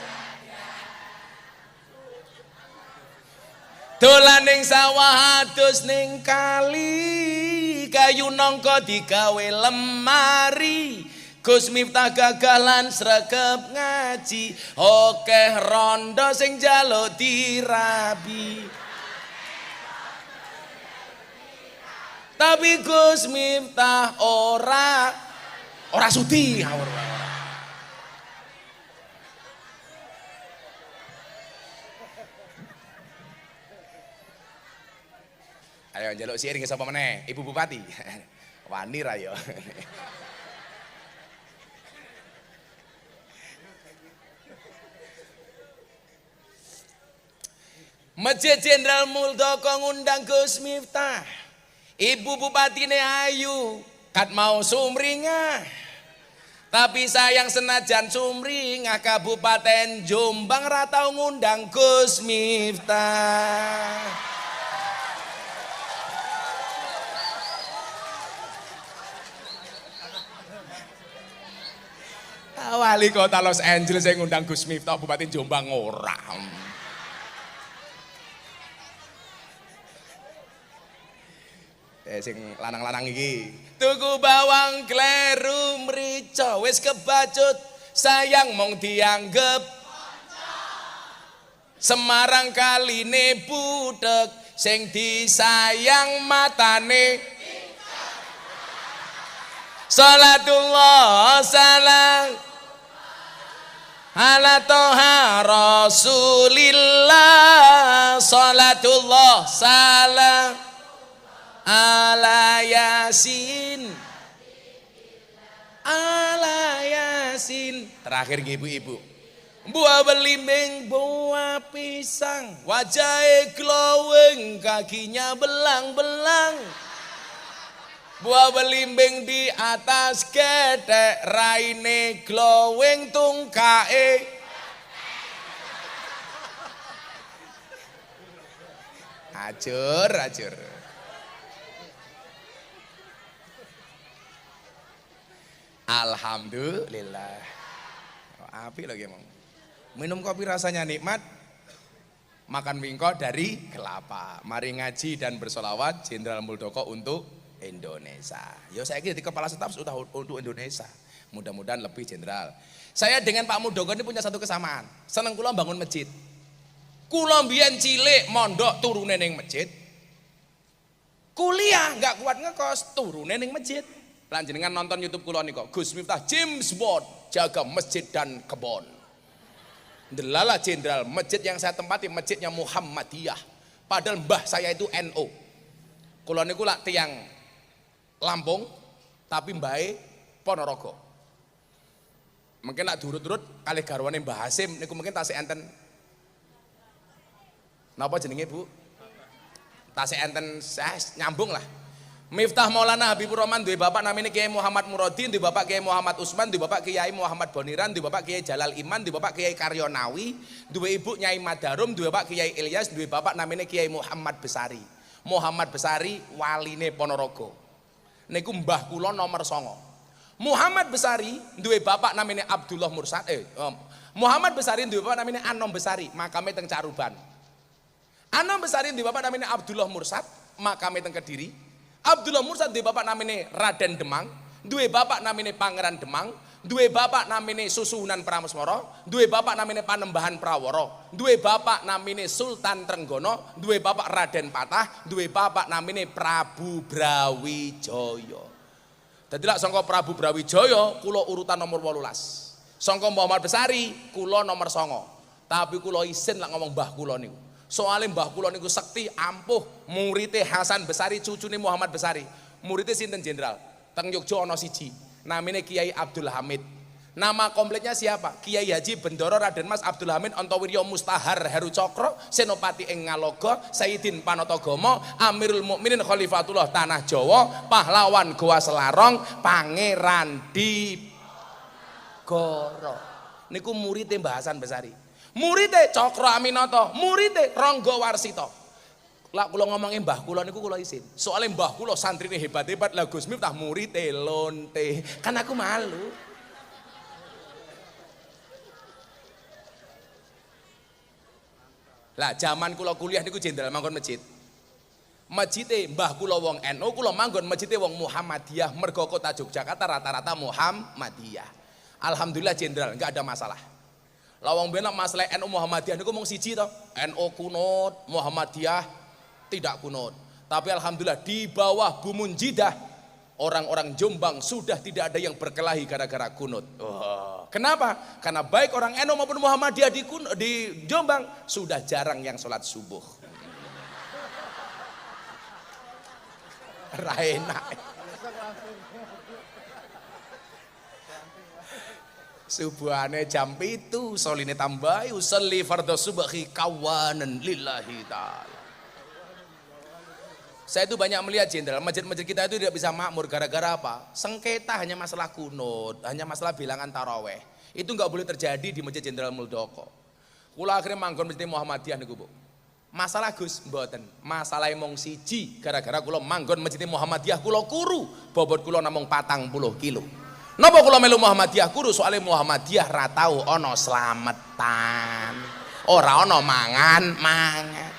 Dolan ning sawah adus ning kali, kayu nangka digawe lemari. Gus Miftah gagalan sregep ngaji, okeh rondo sing njaluk dirabi. Tapi Gus Miftah ora sudi ngawur. Ayo njaluk siring sapa meneh? Ibu Bupati. Wani ra ya. Masjid Jenderal Muldoko ngundang Gus Miftah. Ibu Bupatine ayu, kat mau sumringah. Tapi sayang senajan sumringah Kabupaten Jombang ra tau ngundang Gus Miftah. Wali kota Los Angeles yang ngundang Gus Miftah, Bupati Jombang ora. Sing lanang-lanang iki tuku bawang kleru mrica wis kebacut sayang mong dianggep Semarang kaline budhek sing disayang matane salatullah salam ala toha rasulillah salatullah salam ala yasin ala yasin. Terakhir ibu-ibu buah belimbing buah pisang wajahnya glowing kakinya belang-belang. Buah belimbing di atas gedek raine glowing tungkae ajur. Alhamdulillah. Api lagi emang. Minum kopi rasanya nikmat, makan wingko dari kelapa. Mari ngaji dan bersolawat Jenderal Muldoko untuk Indonesia. Yo saya kira di kepala staf sudah untuk Indonesia. Mudah-mudahan lebih jenderal. Saya dengan Pak Muldoko ini punya satu kesamaan. Seneng kula bangun masjid. Kula mbiyen cilik mondok turune ning masjid. Kuliah nggak kuat ngekos turune ning masjid. Lanjenengan nonton YouTube kula nika, Gus Miftah James Bond jaga masjid dan kebon. Delala jenderal, masjid yang saya tempati masjidnya Muhammadiyah. Padahal mbah saya itu NU. Kula niku lak tiyang Lampung tapi mbahe Ponorogo. Mungkin lak durut-durut kalih garwane Mbah Hasim niku mungkin tasih enten. Napa jenenge Bu? Tasih enten nyambung lah. Miftah Maulana Habibur Rahman duwe bapak namanya Kiai Muhammad Murodin, duwe bapak Kiai Muhammad Usman, duwe bapak Kiai Muhammad Boniran, duwe bapak Kiai Jalal Iman, duwe bapak Kiai Karyonawi, duwe ibu Nyai Madarum, duwe bapak Kiai Ilyas, duwe bapak namanya Kiai Muhammad Besari. Muhammad Besari waline Ponorogo. Niku mbah kula nomor 9. Muhammad Besari duwe bapak namanya Abdullah Mursad. Muhammad Besari duwe bapak namanya Anom Besari, makame teng Caruban. Anom Besari duwe bapak namanya Abdullah Mursad, makame teng Kediri. Abdullah Mursad duwe bapak namanya Raden Demang, duwe bapak namanya Pangeran Demang, duwe bapak namanya Susuhunan Prameswara, duwe bapak namanya Panembahan Prawara, duwe bapak namanya Sultan Trenggono, duwe bapak Raden Patah, duwe bapak namanya Prabu Brawijaya. Dadi lak sangka Prabu Brawijaya kula urutan nomor 18. Sangka Muhammad Besari kula nomor 9. Tapi kula isin lak ngomong mbah kula niku. Soalnya mbah kula niku sekti ampuh, muridé Hasan Besari, cucune Muhammad Besari. Muridé sinten jenderal? Teng Yogya ana siji, namine Kiai Abdul Hamid. Nama komplitnya siapa? Kiai Haji Bendoro Raden Mas Abdul Hamid Antawirya Mustahar Heru Cokro, Senopati ing Ngaloga, Sayyidin Panatagomo, Amirul Mukminin Khalifatullah Tanah Jawa, pahlawan Goa Selarong, Pangeran Diponegoro. Niku muridé Mbah Hasan Besari. Muridé Cokro Aminoto, muridé Rangga Warsita. Lah kula ngomongin mbah kula niku kula isin. Soalnya mbah kula santrine hebat-hebat, lah Gus Miftah muridé lonte. Kan aku malu. Lah zaman kula kuliah niku jenderal manggon masjid. Masjide mbah kula wong NU, kula manggon masjide wong Muhammadiyah, mergo kota Yogyakarta rata-rata Muhammadiyah. Alhamdulillah jenderal, enggak ada masalah. Lah wong benak masalah NU Muhammadiyah niku mung siji to. NU kunut, Muhammadiyah tidak kunut. Tapi alhamdulillah di bawah Bumunjidah orang-orang Jombang sudah tidak ada yang berkelahi gara-gara kunut. Kenapa? Karena baik orang NU maupun Muhammadiyah di Jombang sudah jarang yang sholat subuh. Raina. Subuhane jam itu, soline tambahi usolli fardhu subhi kawanan lillahi ta'ala. Saya itu banyak melihat jenderal, masjid-masjid kita itu tidak bisa makmur gara-gara apa? Sengketa hanya masalah kunut, hanya masalah bilangan taraweh. Itu nggak boleh terjadi di masjid Jenderal Muldoko. Kula akhirnya manggon masjid Muhammadiyah niku, Bu. Masalah Gus mboten, masalah mung siji, gara-gara kula manggon masjid Muhammadiyah kula kuru, bobot kula namung 40 kilo. Napa kula melu Muhammadiyah kuru? Soalnya Muhammadiyah ra tau ana slametan. Ora ana mangan-mangan.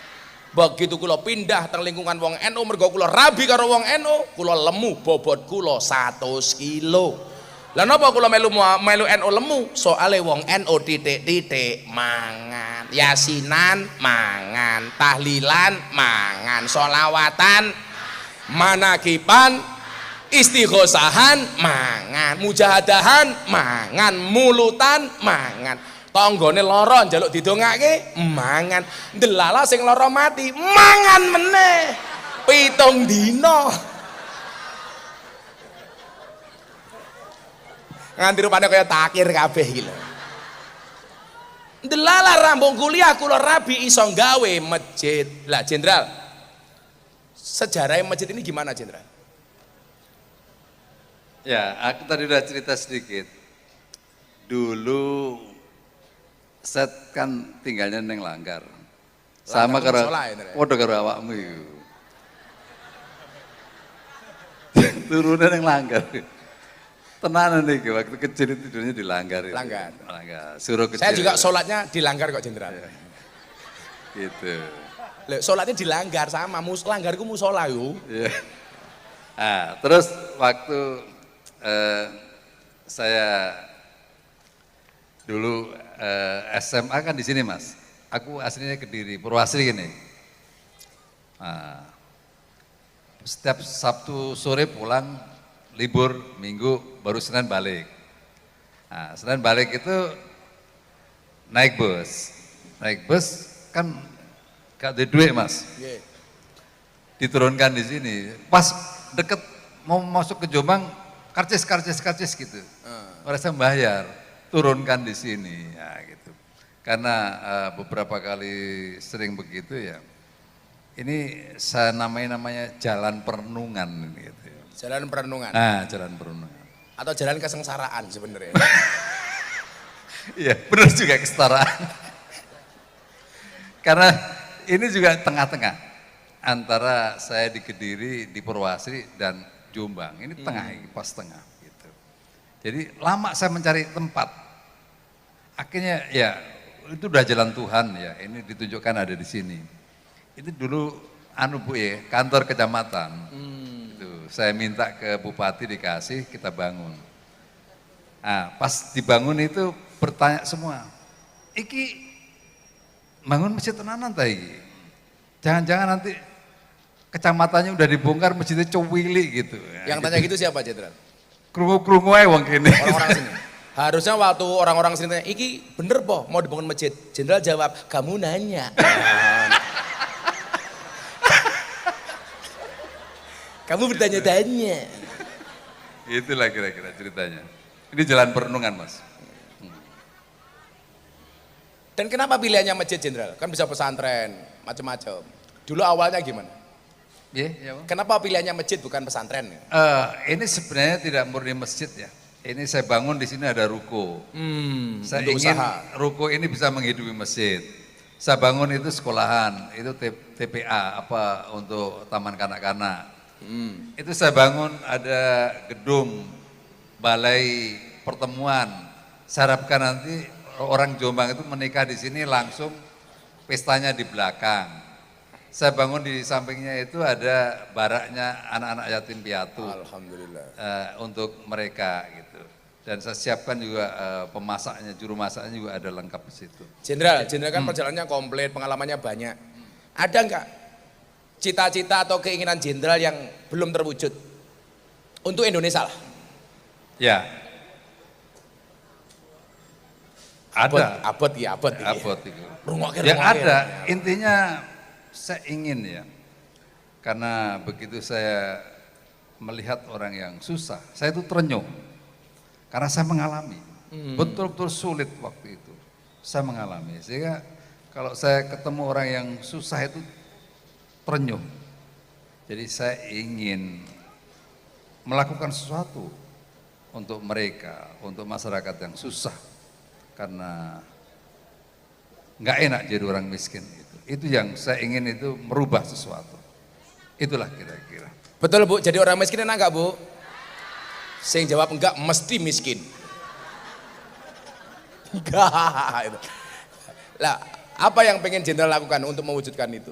Begitu kula pindah teng lingkungan wong NU, mergo kula rabi karo wong NU, kula lemu bobot kula 100 kilo. Lah napa kula melu NU lemu? Soale wong NU titik-titik mangan, yasinan mangan, tahlilan mangan, sholawatan, manakiban, istighosahan mangan, mujahadahan mangan, mulutan mangan. Tanggane lara njaluk didongake mangan, ndelala sing lara mati mangan meneh 7 dina. Nganti rupane kaya takir kabeh iki lho. Ndelala rambung kuliah kula rabi iso gawe masjid. Lah jenderal, sejarah masjid ini gimana jenderal?
Ya, aku tadi udah cerita sedikit. Dulu saya kan tinggalnya neng Langgar. Sama karo padha karo awakmu iku. Turunnya neng Langgar. Tenanan nih, waktu kecil itu tidurnya di Langgar.
Langgar.
Suruh kecil.
Saya juga sholatnya di Langgar kok jenderal.
Gitu.
Loh, sholatnya di Langgar sama, Langgarku musola yo.
Iya. Nah, terus waktu saya dulu SMA kan di sini Mas. Aku aslinya Kediri, Purwasri gini. Nah, setiap Sabtu sore pulang, libur Minggu, baru Senin balik. Nah, Senin balik itu naik bus. Naik bus kan gak ada duit Mas.
Yeah.
Diturunkan di sini. Pas deket mau masuk ke Jombang, karcis gitu. Orang saya bayar, turunkan di sini, ya gitu. Karena beberapa kali sering begitu ya. Ini saya namanya jalan perenungan gitu.
Jalan perenungan.
Nah, jalan perenungan.
Atau jalan kesengsaraan sebenarnya.
Iya, benar juga kesetaraan. Karena ini juga tengah-tengah antara saya di Kediri, di Purwasri dan Jombang. Ini tengah, ini pas tengah gitu. Jadi lama saya mencari tempat. Akhirnya ya itu udah jalan Tuhan ya. Ini ditunjukkan ada di sini. Itu dulu Bu ya, kantor kecamatan. Itu saya minta ke bupati dikasih, kita bangun. Nah, pas dibangun itu bertanya semua. Iki bangun masjid tenanan ta iki? Jangan-jangan nanti kecamatannya udah dibongkar masjidnya cowili gitu.
Yang tanya gitu siapa jenderal?
Krungu-krungu ae wong kene.
Orang-orang sini. Harusnya waktu orang-orang sini tanya, iki bener po mau dibangun masjid? Jenderal jawab, kamu nanya. Kamu bertanya-tanya.
Itulah kira-kira ceritanya. Ini jalan perenungan, Mas.
Dan kenapa pilihannya masjid Jenderal? Kan bisa pesantren, macam-macam. Dulu awalnya gimana?
Ya, Pak.
Kenapa pilihannya masjid bukan pesantren?
Ini sebenarnya tidak murni masjid ya. Ini saya bangun di sini ada ruko. Saya
untuk
ingin
usaha.
ruko ini bisa menghidupi masjid. Saya bangun itu sekolahan, itu TPA apa untuk taman kanak-kanak. Itu saya bangun ada gedung balai pertemuan. Saya harapkan nanti orang Jombang itu menikah di sini langsung pestanya di belakang. Saya bangun di sampingnya itu ada baraknya anak-anak yatim piatu.
Alhamdulillah.
Untuk mereka gitu. Dan saya siapkan juga pemasaknya, juru masaknya juga ada lengkap di situ.
Jenderal kan perjalanannya komplit, pengalamannya banyak. Ada enggak cita-cita atau keinginan Jenderal yang belum terwujud untuk Indonesia lah?
Ya. Ada.
Abot.
Abot itu.
Rungokke.
Ya ada. Intinya saya ingin ya. Karena begitu saya melihat orang yang susah, saya itu terenyuh. Karena saya mengalami. Betul-betul sulit waktu itu. Saya mengalami. Sehingga kalau saya ketemu orang yang susah itu terenyuh. Jadi saya ingin melakukan sesuatu untuk mereka, untuk masyarakat yang susah. Karena nggak enak jadi orang miskin itu. Itu yang saya ingin itu merubah sesuatu. Itulah kira-kira.
Betul Bu, jadi orang miskin enak enggak Bu? Saya jawab enggak, mesti miskin. Enggak. Lah, apa yang pengen Jenderal lakukan untuk mewujudkan itu?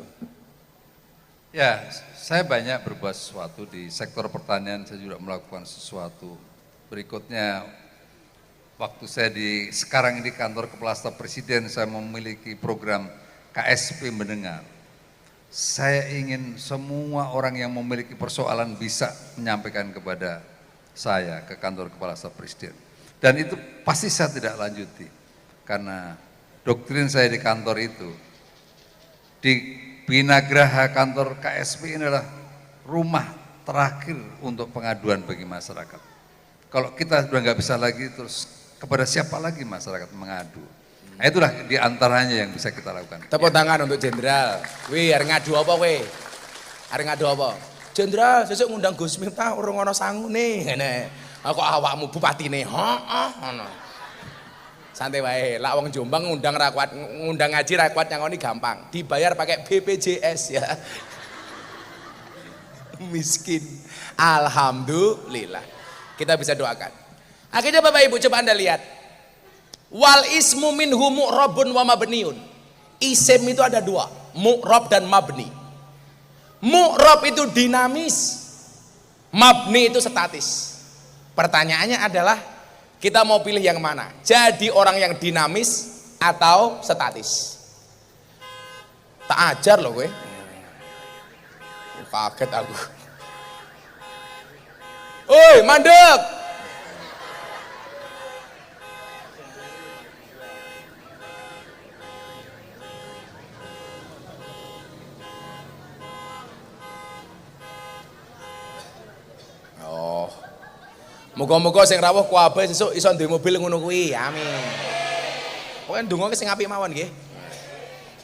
Ya, saya banyak berbuat sesuatu di sektor pertanian, saya juga melakukan sesuatu. Berikutnya, waktu saya sekarang di kantor Kepala Staf Presiden, saya memiliki program KSP Mendengar. Saya ingin semua orang yang memiliki persoalan bisa menyampaikan kepada saya ke kantor Kepala Staf Presiden. Dan itu pasti saya tidak lanjuti. Karena doktrin saya di kantor itu, di Binagraha kantor KSP ini adalah rumah terakhir untuk pengaduan bagi masyarakat. Kalau kita sudah nggak bisa lagi, terus kepada siapa lagi masyarakat mengadu? Nah, itulah diantaranya yang bisa kita lakukan.
Tepuk tangan untuk Jenderal. Wih, arep ngadu apa weh? Arep ngadu apa? Jenderal, sesuk ngundang Gus Miftah urung ana sangune. Ngene. Kok awakmu bupatine? Heeh, ngono. Santai wae. Lak wong Jombang ngundang ra kuat, ngundang ngaji ra kuat nyangoni gampang. Dibayar pakai BPJS ya. Miskin. Alhamdulillah. Kita bisa doakan. Akhirnya Bapak Ibu coba Anda lihat. Wal ismu minhu mu'rabun wa mabniun. Isim itu ada dua, mu'rab dan mabni. Mu'rab itu dinamis, mabni itu statis. Pertanyaannya adalah kita mau pilih yang mana? Jadi orang yang dinamis atau statis? Tak ajar loh gue. Kaget aku. Oi, mandek. Muga-muga sing rawuh kuwabe sesuk iso duwe mobil ngono kuwi. Amin. Pokoke ndonga sing apik mawon nggih.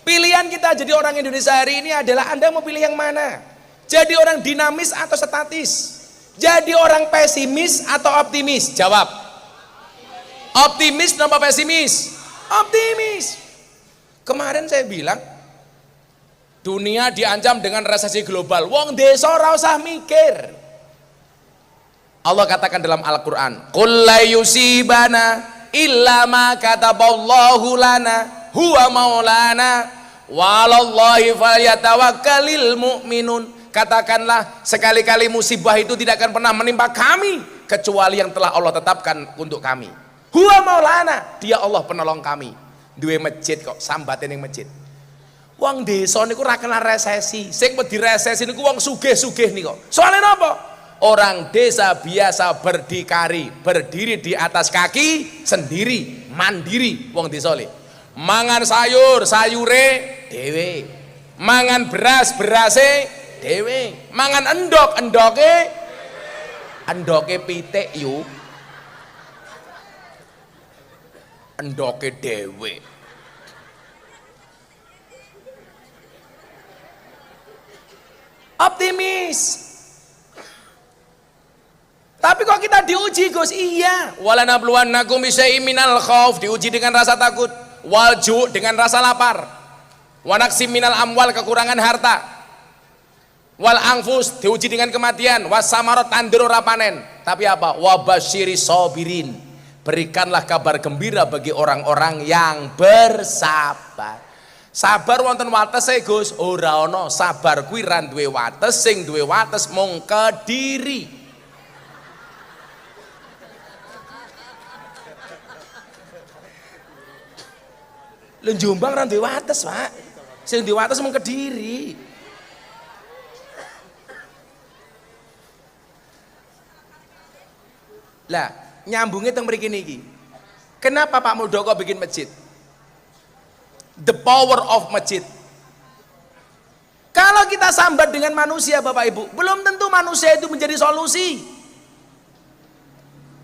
Pilihan kita jadi orang Indonesia hari ini adalah Anda mau pilih yang mana? Jadi orang dinamis atau statis? Jadi orang pesimis atau optimis? Jawab. Optimis apa pesimis? Optimis. Kemarin saya bilang dunia diancam dengan resesi global. Wong desa ora usah mikir. Allah katakan dalam Al-Quran, qul la yusibana illa ma kataballahu lana huwa maulana walallahi falyatawakkalil mu'minun. Katakanlah sekali-kali musibah itu tidak akan pernah menimpa kami kecuali yang telah Allah tetapkan untuk kami. Huwa maulana, dia Allah penolong kami. Duwe masjid kok sambatin yang masjid. Wong desa niku ora kena resesi. Sing wedi resesi niku wong sugih-sugih niku. Soalnya napa? Orang desa biasa berdiri di atas kaki sendiri, mandiri wong desa le. Mangan sayur, sayure dhewe. Mangan beras, berase Dewe. Mangan endoke pitik yu. Endoke dewe. Optimis. Tapi kok kita diuji Gus? Iya. Walanabluwannakum bisyai'im minal khauf, diuji dengan rasa takut, wal ju' dengan rasa lapar, wa naqsim minal amwal, kekurangan harta, wal anfus, diuji dengan kematian, was samarat, tandur ora panen. Tapi apa? Wa basyiri sabirin, berikanlah kabar gembira bagi orang-orang yang bersabar. Sabar wonten watese Gus? Ora ana. Sabar kuwi ra duwe wates, sing duwe wates mung Kediri. Lho Jombang ra duwe wates, Pak. Sing duwe wates mung Kediri. Lah, nyambungnya teng mriki niki. Kenapa Pak Muldoko bikin masjid? The power of masjid. Kalau kita sambat dengan manusia Bapak Ibu, belum tentu manusia itu menjadi solusi.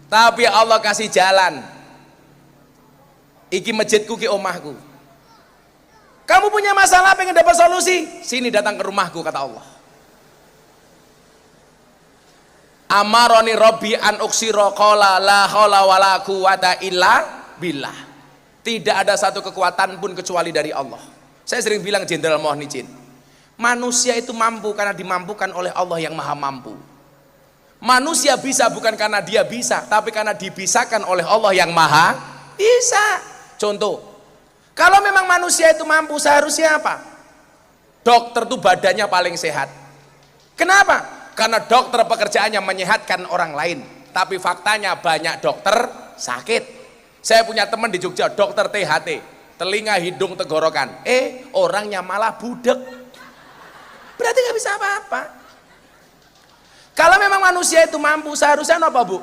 Tapi Allah kasih jalan. Iki masjidku, ki omahku. Kamu punya masalah pengen dapat solusi? Sini datang ke rumahku, kata Allah. Amaroni Robbi an uksiro qala la haula wala quwata illa billah. Tidak ada satu kekuatan pun kecuali dari Allah. Saya sering bilang, Jenderal mohon izin, manusia itu mampu karena dimampukan oleh Allah yang maha mampu. Manusia bisa bukan karena dia bisa, tapi karena dibisakan oleh Allah yang maha bisa. Contoh, kalau memang manusia itu mampu, seharusnya apa? Dokter itu badannya paling sehat. Kenapa? Karena dokter pekerjaannya menyehatkan orang lain. Tapi faktanya banyak dokter sakit. Saya punya teman di Jogja, dokter THT, telinga, hidung, tenggorokan. Orangnya malah budek. Berarti nggak bisa apa-apa. Kalau memang manusia itu mampu, seharusnya apa Bu?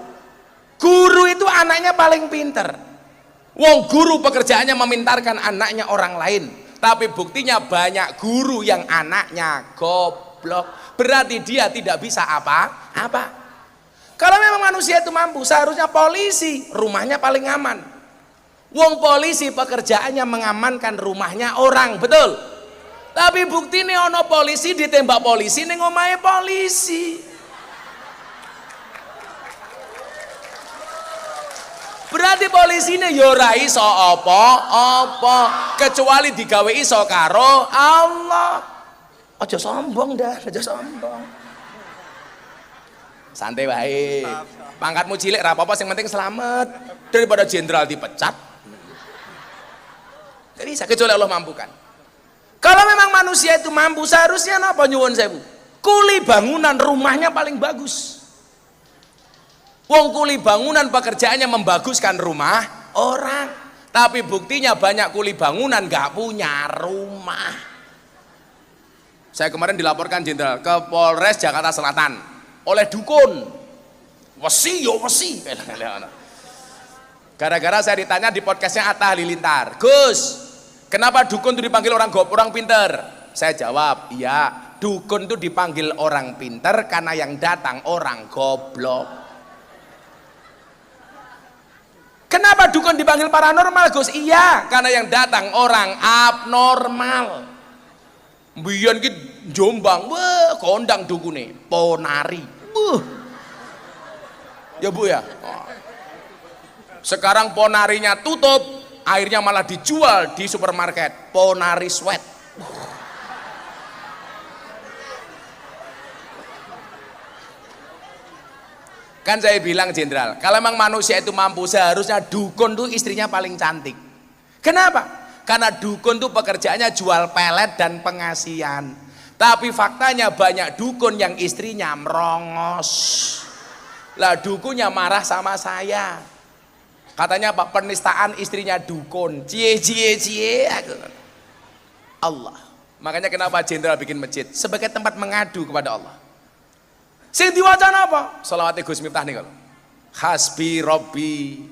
Guru itu anaknya paling pinter. Wong guru pekerjaannya memintarkan anaknya orang lain. Tapi buktinya banyak guru yang anaknya goblok. Berarti dia tidak bisa apa-apa. Kalau memang manusia itu mampu, seharusnya polisi rumahnya paling aman. Wong polisi pekerjaannya mengamankan rumahnya orang, betul? Tapi bukti nih ono polisi ditembak polisi ning omahe polisi. Berarti polisi ini ya ora iso apa-apa kecuali digawe iso karo Allah. Aja sombong dah, aja sombong. Santai wae. Pangkatmu cilik ra apa-apa, sing penting selamat. Daripada jenderal dipecat. Gak bisa kecuali Allah mampukan. Kalau memang manusia itu mampu, seharusnya apa nyuwun sewu? Kuli bangunan rumahnya paling bagus. Wong kuli bangunan pekerjaannya membaguskan rumah orang. Tapi buktinya banyak kuli bangunan gak punya rumah. Saya kemarin dilaporkan jenderal ke Polres Jakarta Selatan oleh dukun. Wesi yo wesi. Gara-gara saya ditanya di podcastnya Atta Halilintar, Gus, kenapa dukun itu dipanggil orang pinter? Saya jawab, iya, dukun itu dipanggil orang pinter karena yang datang orang goblok. Kenapa dukun dipanggil paranormal Gus? Iya, karena yang datang orang abnormal. Mbiyen ki Jombang, wah kondang dukune, ponari. Ya Bu ya. Sekarang ponarinya tutup, airnya malah dijual di supermarket, ponari sweat. Kan saya bilang jenderal, kalau memang manusia itu mampu, seharusnya dukun tuh istrinya paling cantik. Kenapa? Karena dukun tuh pekerjaannya jual pelet dan pengasihan. Tapi faktanya banyak dukun yang istrinya merongos. Lah dukunnya marah sama saya. Katanya Pak, penistaan istrinya dukun. Cie. Allah. Makanya kenapa jenderal bikin masjid? Sebagai tempat mengadu kepada Allah. Sing diwacana apa? Shalawat Gus Miftah nih kalau. Hasbi Robbi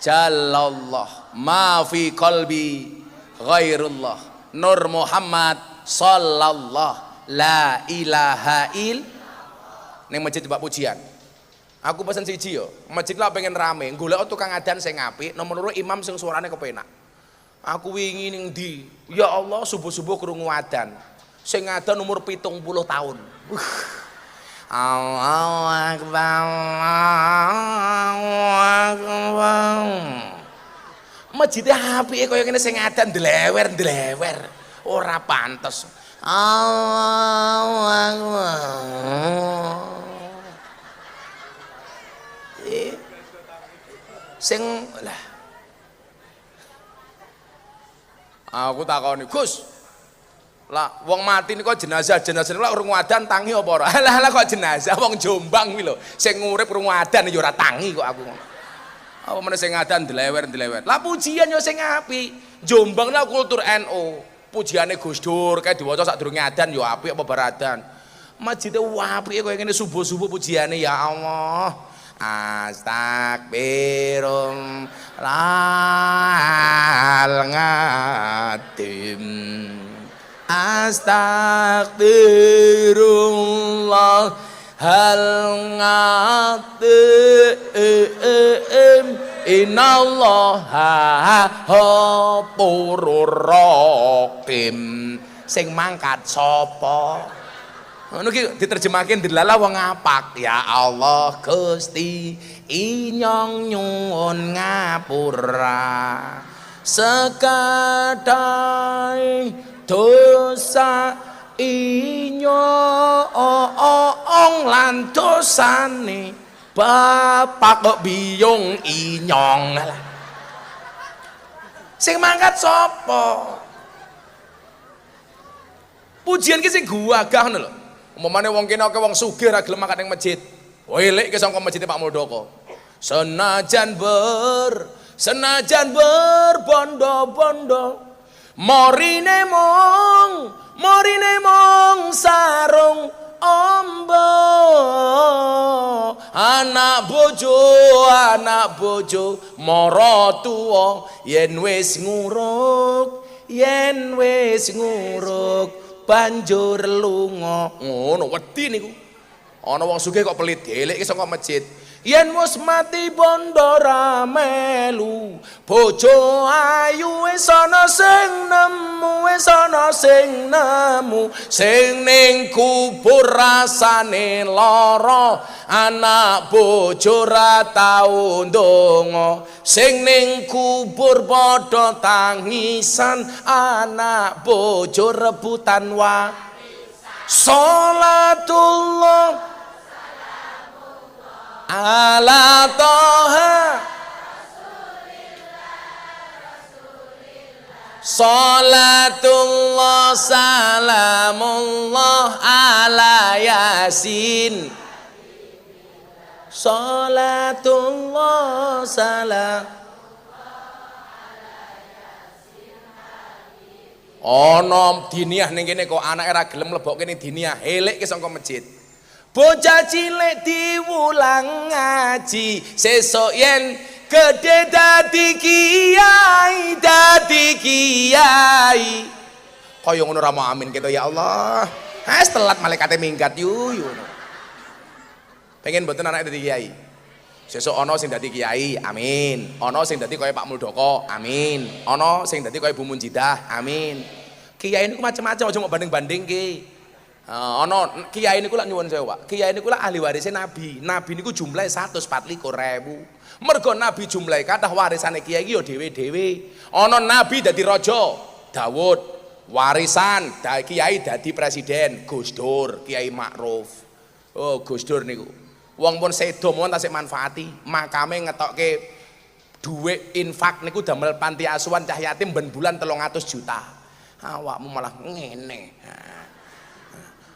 Jalallah ma fi qalbi ghairullah Nur Muhammad sallallahu la ilaha ning masjid Pak pujian. Aku pesen siji yo, masjid lah pengen rame, golek tukang adzan sing apik, nomor loro imam sing suarane kepenak. Aku wingi ning ndi? Ya Allah, subuh-subuh krungu adzan. Sing adzan umur 70 tahun. Allahu akbar. Allahu akbar. Masjid apike kaya ngene sing adzan ndlewer. Ora pantes. Allahu akbar. Sing lah. Aku takoni, Gus. Lah wong mati niku jenazah niku urung wadan tangi apa ora? Lah kok jenazah wong Jombang kuwi lho. Sing urip urung wadan ya ora tangi kok aku. Apa meneh sing ngadan ndlewer. Lah pujian ya sing apik. Jombang lah kultur NU. Pujiane Gus Dur kae diwaca sadurunge adan ya apik apa baradan. Masjid apike kaya ngene subuh-subuh pujiane ya Allah. Astagfirullahaladzim. Astagfirullahaladzim. Innallaha ghafurur rahim. Sing mangkat sapa? Ngono ki diterjemahke dilala wong ngapak. Ya Allah Gusti inyong nyuwun ngapura sekadai dosa inyong lan dosane bapak kok biyung inyong. Sing mangkat sapa? Pujian ki sing guagah ngono lho. Umpamane wong kene akeh wong sugih ra gelem mangkat ning masjid. Welek ke sangka masjid Pak Muldoko. Senajan berbondo-bondo morine mong sarung ombo. Anak bojo mara tuwa yen wis nguruk banjur lunga. Ngono wedi niku. Ana wong sugih kok pelit dheleke saka masjid. Yen wis mati bondo ra melu, bojo ayu wis ana sing nemu, sing ning kubur rasane lara, anak bojo ra tau ndonga, sing ning kubur padha tangisan, anak bojo rebutan Salatullah ala toha salatullah salamullah ala yasin salatullah salam. Ana diniah ning kene kok anake ra gelem mlebokke ning diniah, elek ke saka masjid. Bocah cilik diwulang ngaji, sesuk yen gede dadi kiai. Kaya ngono ra mau amin gitu ya Allah. Has telat malaikate minggat yu. Pengen mboten anak dadi kiai. Sesuk ana sing dadi kiai, amin. Ana sing dadi kaya Pak Muldoko, amin. Ana sing dadi kaya Bu Munjidah, amin. Kiai niku macam-macam aja mau banding-bandingke. Ana kiai niku lak nyuwun sewu Pak. Kiai niku lak ahli warise Nabi. Nabi niku jumlahe 124.000. Mergo Nabi jumlahe kathah warisane kiai iki ya dhewe-dhewe. Ana Nabi dadi raja, Daud. Warisan kiai dadi presiden, Gus Dur, Kiai Ma'ruf. Oh, Gus Dur niku. Wong pun sedo mawon tasik manfaati. Makame ngetokke dhuwit infak niku damel panti asuhan cah yatim ben bulan 300 juta. Awakmu malah ngene.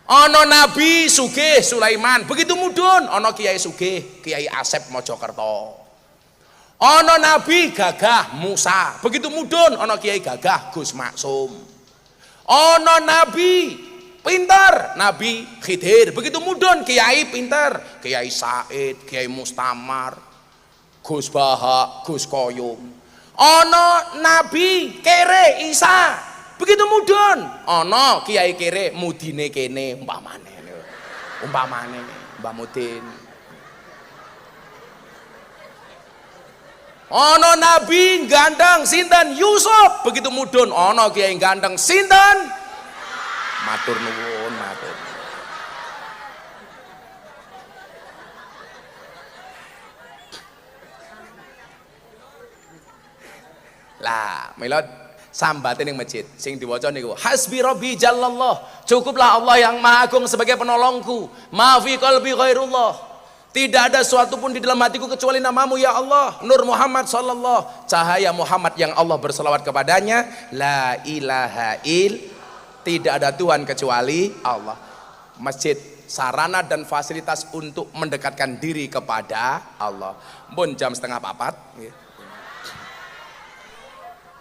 Ana nabi sugih Sulaiman, begitu mudhun ana kiai sugih Kiai Asep Mojokerto. Ana nabi gagah Musa, begitu mudhun ana kiai gagah Gus Maksum. Ana nabi pinter Nabi Khidir, begitu mudhun kiai pinter Kiai Said, Kiai Mustamar, Gus Bahak, Gus Koyum. Ana nabi kere Isa, Begitu mudun, ono kiai kere mudine kene umpamane Mbah Mudin. Ono nabi gandeng sinten Yusuf, begitu mudun ono kiai gandeng sinten matur nuwun matur. Lah, milad sambate ning masjid sing diwaca niku hasbi rabbi jallallah, cukuplah Allah yang maha agung sebagai penolongku, ma fi qalbi ghairullah, tidak ada sesuatu pun di dalam hatiku kecuali namamu ya Allah. Nur Muhammad sallallahu, cahaya Muhammad yang Allah berselawat kepadanya, la ilaha tidak ada Tuhan kecuali Allah. Masjid sarana dan fasilitas untuk mendekatkan diri kepada Allah. Pun jam 3:30 nggih.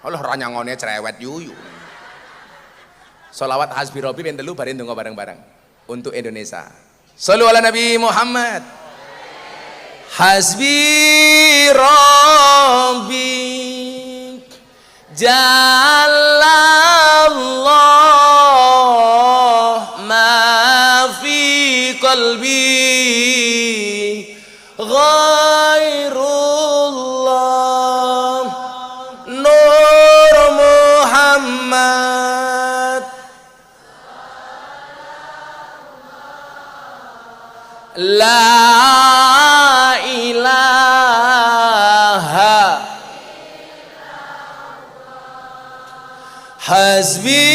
Allah ranyangone cerewet yuyu. Sholawat hasbi rabbi ben telu bare ndonga bareng-bareng untuk Indonesia. Shallu ala Nabi Muhammad. Hasbi rabbi jallallah ma fi qalbi ghairullah Nur Muhammad la ilaha hasbi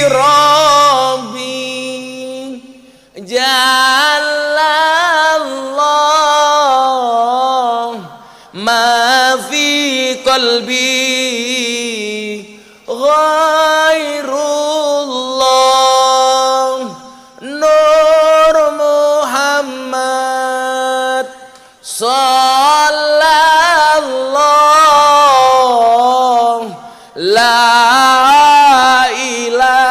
rabbi jallallah ma fi qalbi ghairullah Nur Muhammad sallallahu la ilaha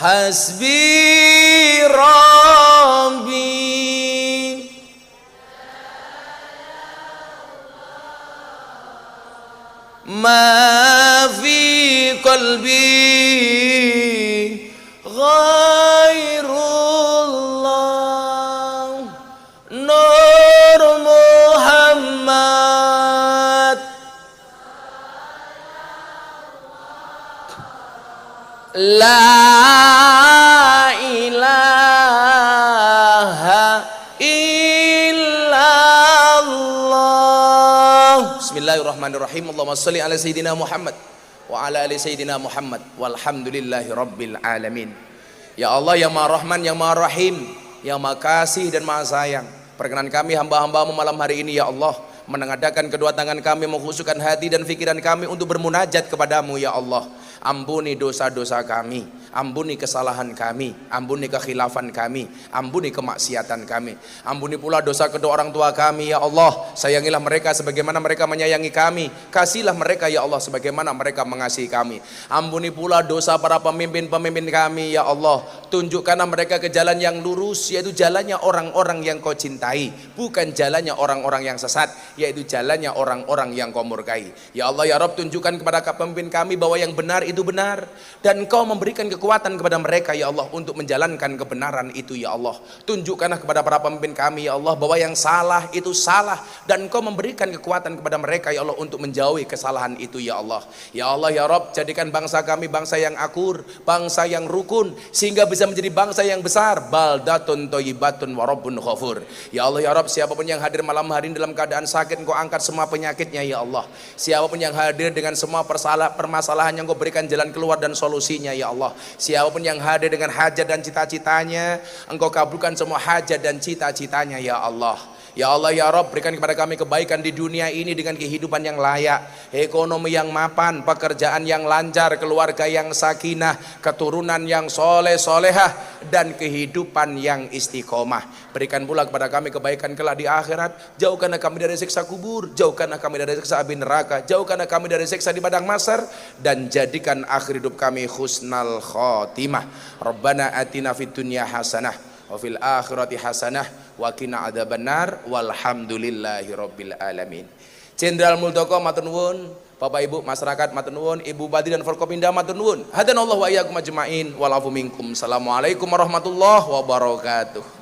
hasbi rabbi ma fi qalbi ghairullah Nur Muhammad la ilaha illallah. Bismillahirrahmanirrahim. Allahumma sholli ala sayyidina Muhammad wa ala ali sayyidina Muhammad walhamdulillahi rabbil alamin. Ya Allah yang Maha Rahman, yang Maha Rahim, yang Maha Kasih dan Maha Sayang, perkenan kami hamba-hambamu malam hari ini ya Allah, menengadakan kedua tangan kami, mengkhusyukkan hati dan pikiran kami untuk bermunajat kepadamu ya Allah. Ampuni dosa-dosa kami, ampuni kesalahan kami, ampuni kekhilafan kami, ampuni kemaksiatan kami, ampuni pula dosa kedua orang tua kami ya Allah. Sayangilah mereka sebagaimana mereka menyayangi kami, kasihlah mereka ya Allah sebagaimana mereka mengasihi kami. Ampuni pula dosa para pemimpin-pemimpin kami ya Allah, tunjukkanlah mereka ke jalan yang lurus, yaitu jalannya orang-orang yang kau cintai, bukan jalannya orang-orang yang sesat, yaitu jalannya orang-orang yang kau murkai. Ya Allah ya Rabb, tunjukkan kepada pemimpin kami bahwa yang benar itu benar, dan Engkau memberikan kekuatan kepada mereka ya Allah untuk menjalankan kebenaran itu ya Allah. Tunjukkanlah kepada para pemimpin kami ya Allah bahwa yang salah itu salah, dan Engkau memberikan kekuatan kepada mereka ya Allah untuk menjauhi kesalahan itu ya Allah. Ya Allah ya Rabb, jadikan bangsa kami bangsa yang akur, bangsa yang rukun, sehingga bisa menjadi bangsa yang besar. Baldatun thayyibatun wa rabbun ghafur. Ya Allah ya Rabb, siapapun yang hadir malam hari ini dalam keadaan sakit, Engkau angkat semua penyakitnya ya Allah. Siapapun yang hadir dengan semua permasalahan yang Engkau berikan jalan keluar dan solusinya ya Allah. Siapapun yang hadir dengan hajat dan cita-citanya, Engkau kabulkan semua hajat dan cita-citanya ya Allah. Ya Allah ya Rabb, berikan kepada kami kebaikan di dunia ini dengan kehidupan yang layak, ekonomi yang mapan, pekerjaan yang lancar, keluarga yang sakinah, keturunan yang soleh solehah, dan kehidupan yang istiqomah. Berikan pula kepada kami kebaikan kelak di akhirat. Jauhkanlah kami dari siksa kubur, jauhkanlah kami dari siksa api neraka, jauhkanlah kami dari siksa di padang mahsyar, dan jadikan akhir hidup kami husnal khotimah. Rabbana atina fid dunya hasanah wa fil akhirati hasanah wa qina adzabannar walhamdulillahi rabbil alamin. Jenderal Muldoko matur nuwun, Bapak Ibu masyarakat matur nuwun, Ibu Bupati dan Forkopimda matur nuwun. Hadanallahu wa iyyakum ajmain wal afu minkum. Assalamualaikum warahmatullahi wabarakatuh.